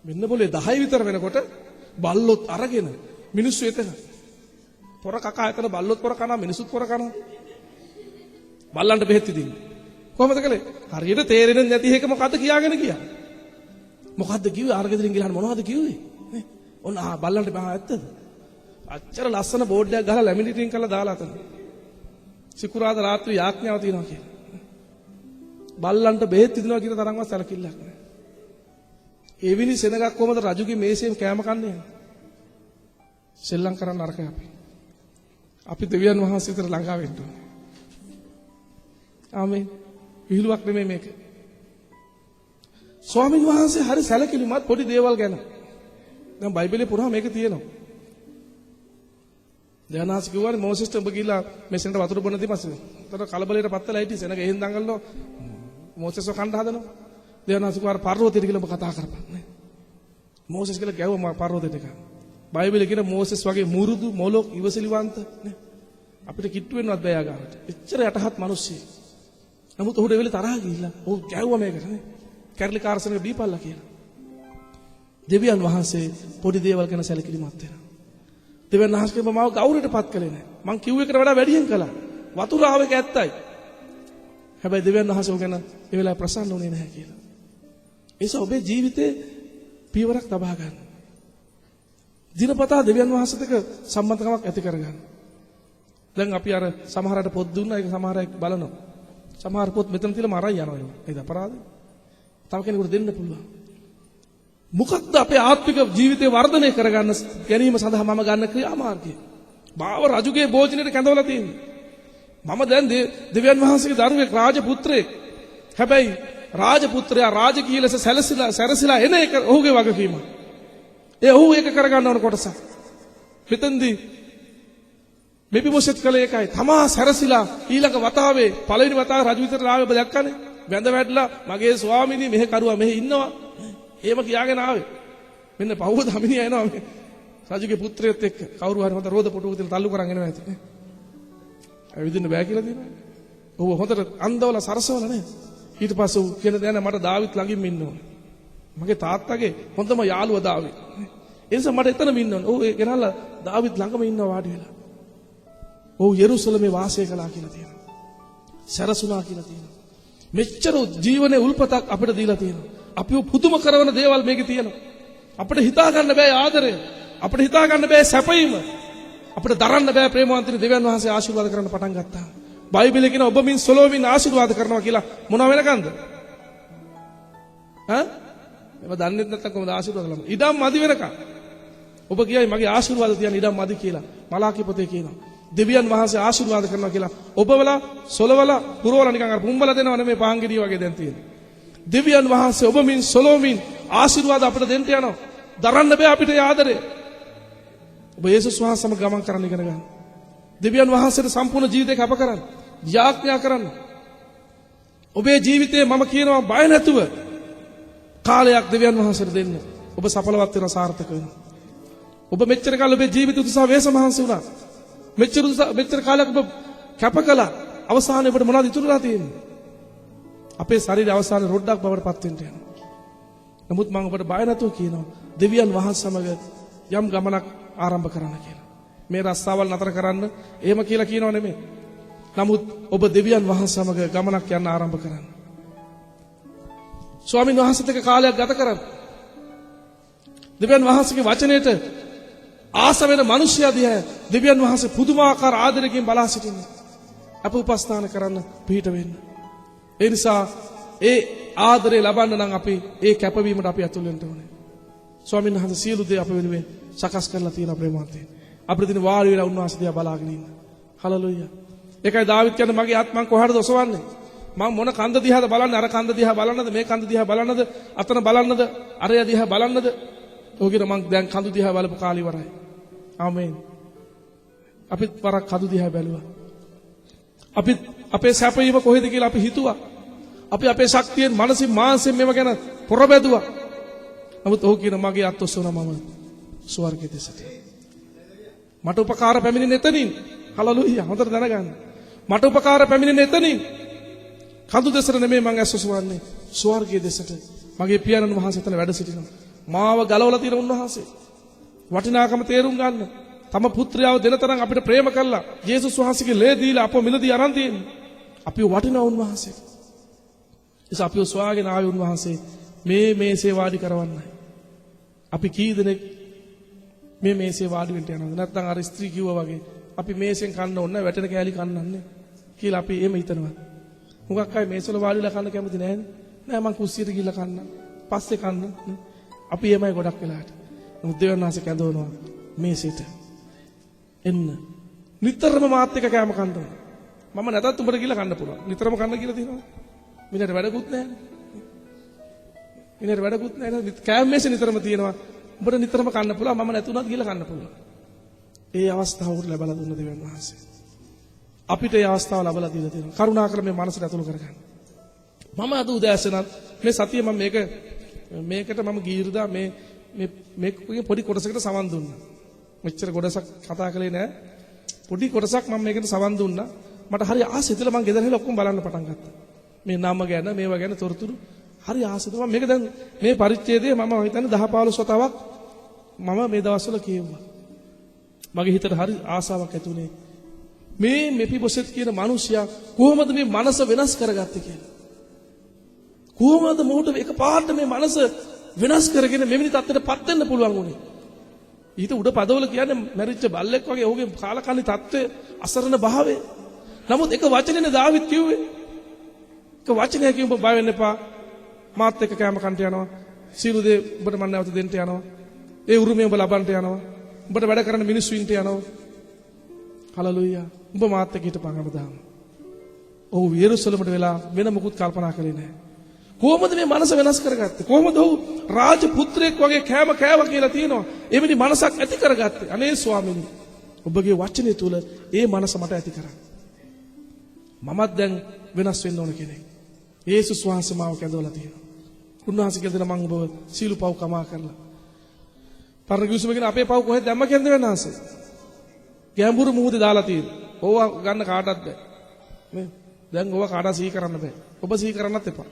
මෙන්න બોලේ 10 විතර වෙනකොට බල්ලොත් අරගෙන මිනිස්සු එතන. පොර කකා එතන බල්ලොත් පොර කනවා මිනිස්සුත් පොර කනවා. බල්ලන්ට බෙහෙත් විදින්නේ. කොහොමද කළේ? හරියට තේරෙන්නේ නැති එක මොකද්ද කියාගෙන ගියා. මොකද්ද කිව්වේ? ආර්ගෙදරින් ගිහලා මොනවද කිව්වේ? නේ? ඔන්න බල්ලන්ට බා ඇත්තද? අච්චර ලස්සන බෝඩ් එකක් ගහලා ලැමිනේටින් කරලා දාලා අතන. සිකුරාදා රාත්‍රී යාඥාව තියෙනවා කියලා. බල්ලන්ට බෙහෙත් විදිනවා කියන තරම්වත් සැලකිල්ලක් නැහැ. ඒ විනි සෙනගක් කොහමද රජුගේ මේසෙන් කෑම කන්නේ? සෙල්ලම් කරන්න අරකයි අපි. අපි දෙවියන් වහන්සේ විතර ළඟා වෙන්න ඕනේ. ආමේන්. විහිළුවක් නෙමෙයි මේක. ස්වාමීන් වහන්සේ හරි සැලකිලිමත් පොඩි දේවල් ගැන. දැන් බයිබලේ පුරා මේක තියෙනවා. දැනාස් කිව්වනේ මොසෙස්ට ඔබ ගිහිල්ලා මෙසෙන්ට වතුර බොන්න තියපස්සේ. උතර කලබලයට පත්තලා හිටියේ සෙනග එහෙන් දඟලනවා. මොසෙස්ව කණ්ඩ හදනවා. දැනාස් කිව්වා පර්වතයට ගිහලා ඔබ කතා කරපන් නේ. මොසෙස් කියලා ගැව්වා පර්වතයට එක. බයිබලේ කියන මොසෙස් වගේ මුරුදු මොලොක් ඉවසිලිවන්ත නේ. අපිට කිට්ටු වෙන්නවත් බෑ යාගාවට. එච්චර යටහත් මිනිස්සෙක්. නමුත් ඔහුට වෙලේ තරහා ගිහිල්ලා ඔහු ගැව්වා මේකට නේ. කැරලි කාර්සනක දීපල්ලා කියලා. දෙවියන් වහන්සේ පොඩි දේවල් ගැන සැලකිලිමත් වෙනවා. දෙවියන් වහන්සේ මම ගෞරවයට පත් කළේ නැහැ. මං කිව්ව එකට වඩා වැඩියෙන් කළා. වතුර ආව එක ඇත්තයි. හැබැයි දෙවියන් වහන්සේ ඔය ගැන ඒ වෙලාවේ ප්‍රසන්න වුණේ නැහැ කියලා. ඒස ඔබේ ජීවිතේ පියවරක් තබා ගන්න. දිනපතා දෙවියන් වහන්සේත් එක්ක සම්බන්ධකමක් ඇති කරගන්න. දැන් අපි අර සමහර අයට පොත් දුන්නා ඒක සමහර අය බලනවා. සමහර පොත් මෙතන තියලා මරයි යනවා නේද අපරාධ? තව කෙනෙකුට දෙන්න පුළුවන්. මොකක්ද අපේ ආත්මික ජීවිතේ වර්ධනය කරගන්න ගැනීම සඳහා මම ගන්න ක්‍රියාමාර්ගය? මාව රජුගේ භෝජනෙට කැඳවලා තියෙන්නේ. මම දැන් දෙවියන් වහන්සේගේ දරුවෙක් රාජපුත්‍රයෙක්. හැබැයි රාජපුත්‍රයා රාජකීය ලෙස සැරසිලා එන එක ඔහුගේ වගකීම. ඔහු ඒක කරගන්න ඕන කොටසක්. මෙතෙන්දී මෙපිබෝසෙත් කළේ ඒකයි. තමා සැරසිලා ඊළඟ වතාවේ පළවෙනි වතාවේ රජු විතරලා ආවේ ඔබ දැක්කනේ. වැඳ වැටලා මගේ ස්වාමීනි මෙහෙ කරුවා මෙහෙ ඉන්නවා. එහෙම කියාගෙන ආවේ. මෙන්න පහුව දමිනිය එනවා මේ රජුගේ පුත්‍රයෙක් එක්ක. කවුරු හරි හොඳ රෝද පොටුවක තියලා තල්ලු කරන් එනවා ඇති නේ. ඇවිදින්න බෑ කියලා දිනවා. ඔහු හොඳට අන්දවල සරසවල නේ. ඊට පස්සේ ඌ කියන දේ මට දාවිත් ළඟින්ම ඉන්න ඕනේ. මගේ තාත්තගේ හොඳම යාළුවා දාවිත්. ඒ නිසා මට එතනම ඉන්න ඕනේ. ඌ ඒ ගෙනල්ලා දාවිත් ළඟම ඉන්නවා වාඩි වෙලා. ඌ යෙරුසලමේ වාසය කළා කියලා තියෙනවා. සරසුණා කියලා තියෙනවා. මෙච්චර ජීවනයේ උල්පතක් අපිට දීලා තියෙනවා. අපිව පුදුම කරන දේවල් මේකේ තියෙනවා. අපිට හිතා ගන්න බෑ ආදරය. අපිට හිතා ගන්න බෑ සැපයීම. අපිට දරන්න බෑ ප්‍රේමවන්තනි දෙවියන් වහන්සේ ආශිර්වාද කරන්න පටන් ගත්තා. බයිබලයේ කියන ඔබ මින් සොලොමින් ආශිර්වාද කරනවා කියලා මොනවා වෙනකන්ද? එව දන්නේ නැත්නම් කොහොමද ආශිර්වාද කරන්නේ? ඉඩම් මදි වෙනකන්. ඔබ කියයි මගේ ආශිර්වාද තියන්න ඉඩම් මදි කියලා. මලාකී පොතේ කියනවා. දෙවියන් වහන්සේ ආශිර්වාද කරනවා කියලා ඔබවලා සොලවලා පුරවලා නිකන් අර පුම්බලා දෙනව නෙමෙයි පාංගිරිය වගේ දැන් තියෙන්නේ. දෙවියන් වහන්සේ ඔබ මින් සොලොමින් ආශිර්වාද අපිට දෙන්න යනවා. දරන්න බෑ අපිට ආදරේ. ඔබ යේසුස් වහන්සේ සමග ගමන් කරන්න ඉගෙන ගන්න. දෙවියන් වහන්සේට සම්පූර්ණ ජීවිතේ කැප කරන්න. යාඥා කරන්න. ඔබේ ජීවිතේ මම කියනවා බය නැතුව කාලයක් දෙවියන් වහන්සේට දෙන්න. ඔබ සඵලවත් වෙනවා සාර්ථක වෙනවා. ඔබ මෙච්චර කාල ඔබේ ජීවිත උදෙසා වේස මහන්සි වුණා. මෙච්චර කාලයක් ඔබ කැප කළා. අවසානයේ ඔබට මොනවද ඉතුරුලා තියෙන්නේ? අපේ ශරීරය අවසානයේ රොඩක් බවට පත් වෙන්න යනවා. නමුත් මම ඔබට බය නැතුව කියනවා දෙවියන් වහන්සේ සමග යම් ගමනක් ආරම්භ කරන්න කියලා. මේ රස්සාවල් නතර කරන්න එහෙම කියලා කියනව නෙමෙයි. නමුත් ඔබ දෙවියන් වහන්සේ සමග ගමනක් යන්න ආරම්භ කරන්න. ස්වාමීන් වහන්සේත් එක්ක කාලයක් ගත කරන්න. දෙවියන් වහන්සේගේ වචනයට ආස වෙන මිනිසයා දිහා දෙවියන් වහන්සේ පුදුමාකාර ආදරයෙන් බලා සිටින්නේ. අප උපස්ථාන කරන්න පිට වෙන්න. ඒ නිසා ඒ ආදරේ ලබන්න නම් අපි ඒ කැපවීමට අපි ඇතුල් වෙන්න ඕනේ. ස්වාමීන් වහන්සේ සියලු දේ අප වෙනුවෙන් සකස් කරලා තියෙන ප්‍රේමවන්තේ. අපිට දින වාඩි වෙලා උන්වහන්සේ දිහා බලාගෙන ඉන්න. හලෙලූයා. ඒකයි දාවිත් කියන්නේ මගේ ආත් මං කොහාටද ඔසවන්නේ? මම මොන කන්ද දිහාද බලන්නේ? අර කන්ද දිහා බලන්නද? මේ කන්ද දිහා බලන්නද? අතන බලන්නද? අරය දිහා බලන්නද? ඔහුගෙන මං දැන් කඳු දිහා බලපු කාලේ ඉවරයි. ආමේන්. අපිත් වරක් කඳු දිහා බැලුවා. අපිත් අපේ සැපයීම කොහෙද කියලා අපි හිතුවා. අපි අපේ ශක්තියෙන් මානසික මාංශයෙන් මේව ගැන පොරබැදුවා. නමුත් ඔහු කියන මගේ අත් ඔසවනවා මම ස්වර්ගයේ දෙසට. මට උපකාර පැමිණෙන එතනින්. හලෙලූයා. හොඳට දැනගන්න. මට උපකාර පැමිණෙන එතනින්. කඳු දෙසට නෙමෙයි මං ඇස් ඔසවන්නේ. ස්වර්ගයේ දෙසට. මගේ පියාණන් වහන්සේ එතන වැඩ සිටිනවා. මාව ගලවලා තියෙන උන්වහන්සේ. වටිනාකම තේරුම් ගන්න. තම පුත්‍රයාව දෙන තරම් අපිට ප්‍රේම කළා. යේසුස් වහන්සේගේ ලේ දීලා අපව මිලදී අරන් තියෙන්නේ. අපිව වටිනා උන්වහන්සේ. ඒස අපිව සොයාගෙන ආවේ උන්වහන්සේ මේ මේසේ වාඩි කරවන්නයි. අපි කී දෙනෙක් මේ මේසේ වාඩි වෙන්න යනවද? නැත්නම් අර ස්ත්‍රී කිව්වා වගේ අපි මේසෙන් කන්න ඕන වැටෙන කෑලි කන්නන්නේ කියලා අපි එහෙම හිතනවා. මුගක් අය මේසවල වාඩිලා කන්න කැමති නැහැනේ. නෑ මං කුස්සියට ගිහලා කන්න. පස්සේ කන්න. අපි එහෙමයි ගොඩක් වෙලාට. නමුත් දෙවියන් වහන්සේ කැඳවනවා මේසෙට. එන්න. නිතරම මාත් එක්ක කෑම කන්න ඕන. මම නැතත් උඹට ගිහලා කන්න පුළුවන්. නිතරම කන්න කියලා තියෙනවා. මිනිහට වැඩකුත් නැහැ. මිනිහට වැඩකුත් නැහැ. කෑම මේසෙ නිතරම තියෙනවා. උඹට නිතරම කන්න පුළුවන්. මම නැතුණත් ගිහලා කන්න පුළුවන්. ඒ අවස්ථාව උට ලැබලා දුන්න දෙවියන් වහන්සේ. අපිට ඒ අවස්ථාව ලැබලා දීලා තියෙනවා. කරුණාකර මේ මනසට ඇතුළු කරගන්න. මම අද උදෑසනත් මේ සතිය මම මේකට මම ගීර්දා මේ පොඩි කොටසකට සවන් දුන්නා. මෙච්චර කොටසක් කතා කළේ නෑ. පොඩි කොටසක් මම මේකට සවන් දුන්නා. මට හරි ආසෙතල මම ගෙදර ගිහලා ඔක්කොම බලන්න පටන් ගත්තා. මේ නම ගැන මේවා ගැන තොරතුරු හරි ආසෙත මම මේක දැන් මේ පරිච්ඡේදය මම හිතන්නේ 10-15 වතාවක් මම මේ දවස්වල කියෙව්වා. මගේ හිතට හරි ආසාවක් ඇති වුණේ මේ මෙපිබොසෙත් කියන මිනිසයා කොහොමද මේ මනස වෙනස් කරගත්තේ කියලා. කොහොමද මොහොත එකපාරට මේ මනස වෙනස් කරගෙන මෙවැනි තත්ත්වයටපත් වෙන්න පුළුවන් උනේ. ඊට උඩ පදවල කියන්නේ මැරිච්ච බල්ලෙක් වගේ ඔහුගේ කාලකන්ණි තත්ත්වය අසරණ භාවය. නමුත් එක වචනේනේ දාවිත් කිව්වේ. එක වචනයකින් ඔබ බය වෙන්න එපා. මාත් එක්ක කැම කන්ට යනවා. සීල දේ ඔබට මම නැවත දෙන්න යනවා. ඒ උරුමය ඔබ ලබන්න යනවා. ඔබට වැඩ කරන්න මිනිස්සු ඉන්න යනවා. හලලුයා. ඔබ මාත් එක්ක හිටපන් හැමදාම. ඔහු යෙරුසලමට වෙලා වෙන මොකුත් කල්පනා කළේ නැහැ. කොහොමද මේ මනස වෙනස් කරගත්තේ? කොහොමද ඔහු රාජ පුත්‍රයෙක් වගේ කෑම කෑවා කියලා තියෙනවා. එවැනි මනසක් ඇති කරගත්තේ. අනේ ස්වාමීනි, ඔබගේ වචනේ තුල ඒ මනස මට ඇති කරන්න. මමත් දැන් වෙනස් වෙන්න ඕන කෙනෙක්. යේසුස් වහන්සේ මාව කැඳවලා තියෙනවා. උන්වහන්සේ කියලා මම ඔබ සීළු පව් කමා කරලා. පරගිවිසුමගෙන අපේ පව් කොහෙද දැම්ම කියන්ද වෙනවාසේ? ගැඹුරු මුහුදේ දාලා තියෙනවා. ඕවා ගන්න කාටවත් බෑ. නේ? දැන් ඕවා කාටවත් සිහි කරන්න බෑ. ඔබ සිහි කරන්නත් එපා.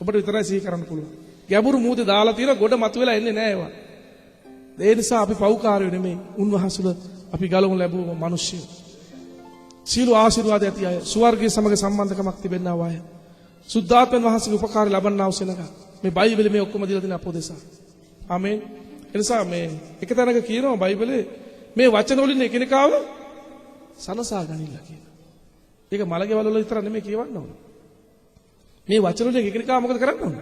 ඔබට විතරයි සිහි කරන්න පුළුවන්. ගැඹුරු මුහුදේ දාලා තියෙන ගොඩ මතුවෙලා එන්නේ නෑ ඒවා. ඒ නිසා අපි පව්කාරයෝ නෙමෙයි. උන්වහන්සේල අපි ගලවමු ලැබුව මිනිස්සු. සීල ආශිර්වාද ඇති අය, ස්වර්ගයේ සමග සම්බන්ධකමක් තිබෙන්නා අය. සුද්ධාත්මයන් වහන්සේගේ උපකාරය ලබන්නා වූ සෙනඟ. මේ බයිබලයේ මේ ඔක්කොම දීලා තියෙන අපෝදේශා. ආමේන්. එනිසා මේ එක තැනක කියනවා බයිබලයේ මේ වචන වලින් එකිනෙකාව සනසා ගනින්න කියලා. ඒක මලකේවල වල විතර නෙමෙයි කියවන්න ඕන. මේ වචන වලින් එකිනෙකාව මොකද කරන්න ඕන?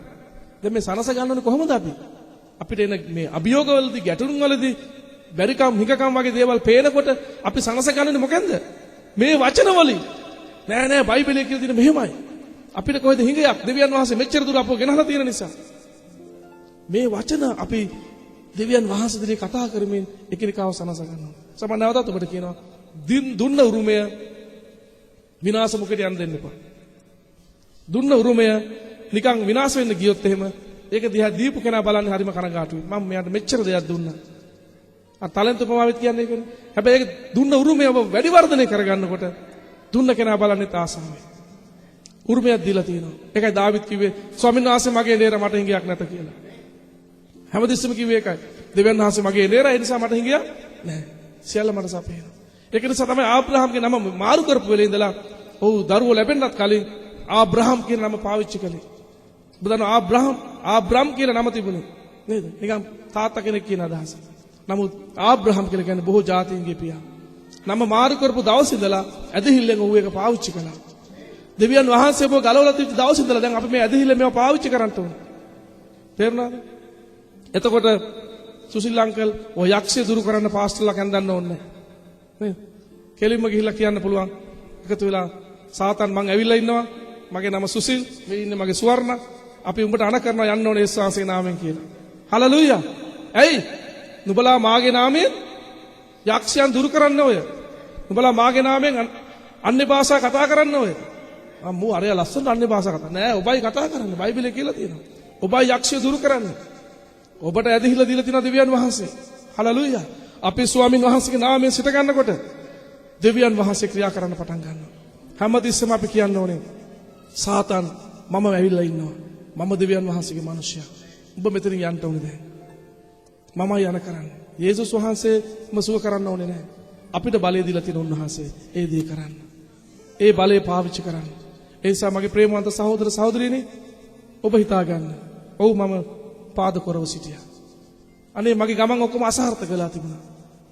දැන් මේ සනස ගන්න ඕනේ කොහොමද අපි? අපිට එන මේ අභියෝගවලදී ගැටුම් වලදී බැරිකම් හිඟකම් වගේ දේවල් පේනකොට අපි සනස ගන්නනේ මොකෙන්ද? මේ වචන වලින්. නෑ බයිබලයේ කියලා තියෙන මෙහෙමයි. අපිට කොහෙද හිඟයක්? දෙවියන් වහන්සේ මෙච්චර දුර අපව ගෙනහලා තියෙන නිසා. මේ වචන අපි දෙවියන් වහන්සේ දිගේ කතා කරමින් එකිනෙකාව සනස ගන්නවා. සමහර නැවතත් ඔබට කියනවා දුන්න උරුමය විනාශ මුඛයට යන්න දෙන්න එපා. දුන්න උරුමය නිකන් විනාශ වෙන්න ගියොත් එහෙම ඒක දිහා දීපු කෙනා බලන්නේ හරිම කනගාටුයි. මම මෙයාට මෙච්චර දෙයක් දුන්නා. තලන්ත උපමාවෙත් කියන්නේ ඒකනේ. හැබැයි ඒක දුන්න උරුමය ඔබ වැඩි වර්ධනය කරගන්නකොට දුන්න කෙනා බලන්නේ තාසාවයි. උරුමයක් දීලා තියෙනවා. ඒකයි දාවිත් කිව්වේ ස්වාමීන් වහන්සේ මගේ නේර මට හිඟයක් නැත කියලා. හැමදෙස්සම කිව්වේ ඒකයි. දෙවියන් වහන්සේ මගේ නේර ඒ නිසා මට හිඟයක් නැහැ. සියල්ල මට සපේනවා. ඒක නිසා තමයි ආබ්‍රහම්ගේ නම මාරු කරපු වෙලේ ඉඳලා ඔව් දරුවෝ ලැබෙන්නත් කලින් ආබ්‍රහම් කියන නම පාවිච්චි කළේ. ඔබ දන්නවා ආබ්‍රහම් කියලා නම තිබුණේ නේද? නිකන් තාත්තා කෙනෙක් කියන අදහස. නමුත් ආබ්‍රහම් කියලා කියන්නේ බොහෝ ජාතීන්ගේ පියා. නම මාරු කරපු දවස් ඉඳලා ඇදහිල්ලෙන් ඔහු ඒක පාවිච්චි කළා. දෙවියන් වහන්සේ ඔබ ගලවලා තිබ්බ දවස් ඉඳලා දැන් අපි මේ ඇදහිල්ලෙන් මේවා පාවිච්චි කරන්න ඕනේ. තේරුණාද? එතකොට සුසිල් අංකල් ඔය යක්ෂය දුරු කරන්න පාස්ටර්ලා කැඳන්න ඕනේ නේද? කෙලින්ම ගිහිල්ලා කියන්න පුළුවන්. එකතු වෙලා සාතන් මං ඇවිල්ලා ඉන්නවා. මගේ නම සුසිල්. මේ ඉන්නේ මගේ සුවර්ණ. අපි උඹට අණ කරනවා යන්න ඕනේ යේසුස් වහන්සේගේ නාමයෙන් කියලා. හලලුයා. ඇයි? නුඹලා මාගේ නාමයෙන් යක්ෂයන් දුරු කරන්න ඔය. නුඹලා මාගේ නාමයෙන් අන්‍ය භාෂා කතා කරන්න ඔය. අම්මෝ අරයා ලස්සන අන්‍ය භාෂා කතා. නෑ ඔබයි කතා කරන්නේ. බයිබලයේ කියලා තියෙනවා. ඔබයි යක්ෂය දුරු කරන්නේ. ඔබට ඇදහිලා දීලා තියෙන දෙවියන් වහන්සේ. හලලුයා. අපේ ස්වාමින් වහන්සේගේ නාමයෙන් සිට ගන්නකොට දෙවියන් වහන්සේ ක්‍රියා කරන්න පටන් ගන්නවා. හැමතිස්සෙම අපි කියන්න ඕනේ සාතන් මම ඇවිල්ලා ඉන්නවා. මම දෙවියන් වහන්සේගේ මිනිසයා. ඔබ මෙතනින් යන්න ඕනේ දැන්. මමයි යන කරන්නේ. යේසුස් වහන්සේම සුව කරන්න ඕනේ නැහැ. අපිට බලය දීලා තියෙන උන්වහන්සේ ඒ දේ කරන්න. ඒ බලය පාවිච්චි කරන්න. ඒ නිසා මගේ ප්‍රේමවන්ත සහෝදර සහෝදරියනි ඔබ හිතා ගන්න. ඔව් මම පාද කරව සිටියා. අනේ මගේ ගමන් ඔක්කොම අසාර්ථක වෙලා තිබුණා.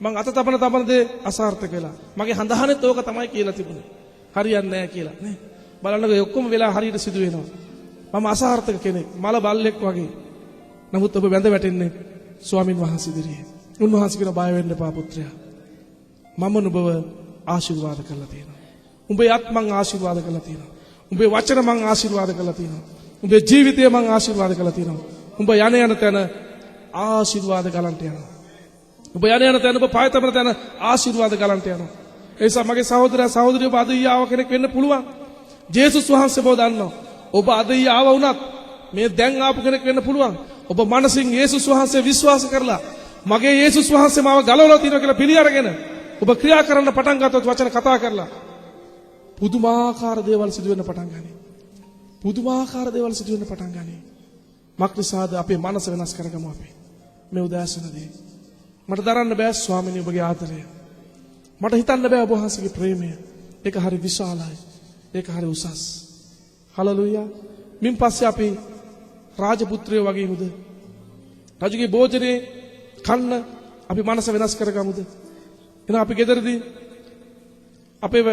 මං අත තබන දේ අසාර්ථක වෙලා. මගේ හඳහනෙත් ඕක තමයි කියලා තිබුණේ. හරියන්නේ නැහැ කියලා නේ. බලන්නකෝ ඒ ඔක්කොම වෙලා හරියට සිදු වෙනවා. මම අසාර්ථක කෙනෙක්. මල බල්ලෙක් වගේ. නමුත් ඔබ වැඳ වැටෙන්නේ ස්වාමින් වහන්සේ ඉදිරියේ. උන්වහන්සේ කියන බය වෙන්න එපා පුත්‍රයා. මම නුඹව ආශිර්වාද කරලා තියෙනවා. උඹේ අත් මං ආශිර්වාද කරලා තියෙනවා. උඹේ වචන මං ආශිර්වාද කරලා තියෙනවා. උඹේ ජීවිතය මං ආශිර්වාද කරලා තියෙනවා. උඹ යන තැන ආශිර්වාද ගලන්ට යනවා. ඔබ යන තැන ඔබ පාය තබන තැන ආශිර්වාද ගලන්ට යනවා. ඒ නිසා මගේ සහෝදරයා සහෝදරිය ඔබ අද ඊයාව කෙනෙක් වෙන්න පුළුවන්. ජේසුස් වහන්සේ බව දන්නවා. ඔබ අද ඊයාව වුණත් මේ දැන් ආපු කෙනෙක් වෙන්න පුළුවන්. ඔබ මනසින් යේසුස් වහන්සේ විශ්වාස කරලා මගේ යේසුස් වහන්සේ මාව ගලවලා තියෙනවා කියලා පිළි අරගෙන ඔබ ක්‍රියා කරන්න පටන් ගත්තොත් වචන කතා කරලා පුදුමාකාර දේවල් සිදු වෙන්න පටන් ගනී. පුදුමාකාර දේවල් සිදු වෙන්න පටන් ගනී. මක්නිසාද අපේ මනස වෙනස් කරගමු අපි. මේ උදෑසනදී මට දරන්න බෑ ස්වාමීනි ඔබගේ ආදරය. මට හිතන්න බෑ ඔබ වහන්සේගේ ප්‍රේමය. ඒක හරි විශාලයි. ඒක හරි උසස්. හලලුයා. මින් පස්සේ අපි රාජපුත්‍රයෝ වගේ උද රජුගේ භෝජනේ කන්න අපි මනස වෙනස් කරගමුද? එහෙනම් අපි ගෙදරදී අපේ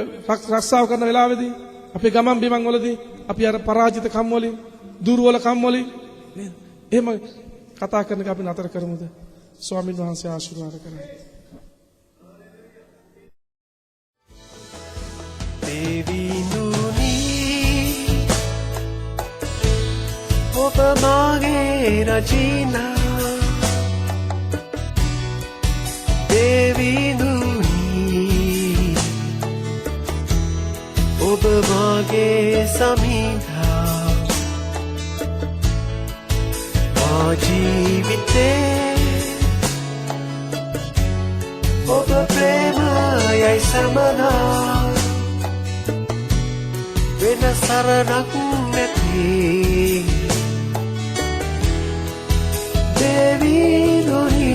රක්ෂාව කරන වෙලාවේදී අපේ ගමන් බිමන් වලදී අපි අර පරාජිත කම් වලින් දුර්වල කම් වලින් නේද? එහෙම කතා කරන එක අපි නතර කරමුද? ස්වාමීන් වහන්සේ ආශිර්වාද කරයි. දේවිඳුනි ඔබ මාගේ රජිනා දේවිඳුනි ඔබ මාගේ සමිඳා මා ජීවිතේ ඔබ ප්‍රේමයයි සමනා වෙන සරණක් නැති දේවිඳුනි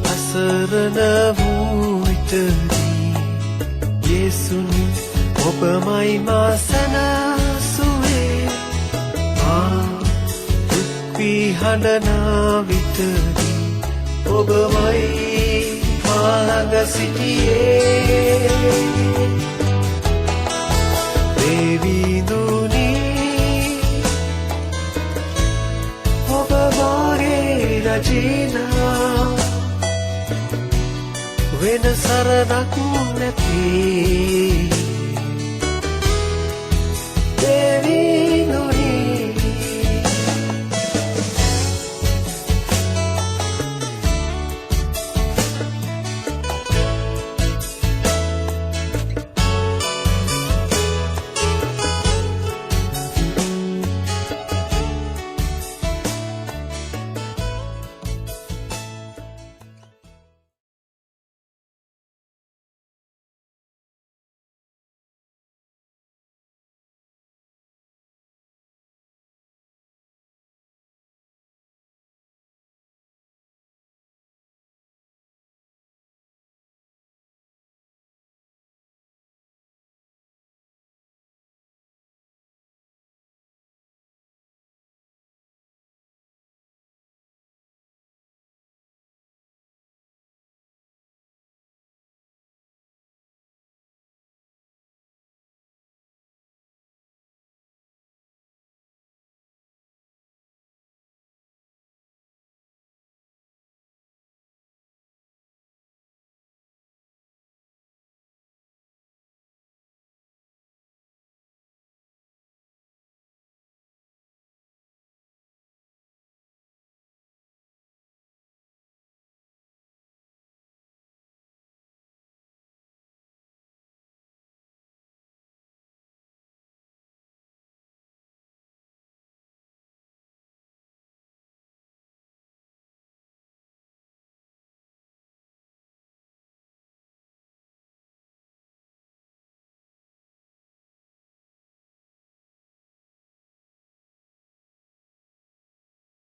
අසරණ වූ විටදී යේසුනි ඔබමයි මා සැනසුවේ දුක් විහඬනා විටදී ඔබමයි මා ළඟ සිටියේ දේවිඳුනි ඔබ මාගේ රජිනා වෙන සරණක් නැති දේවී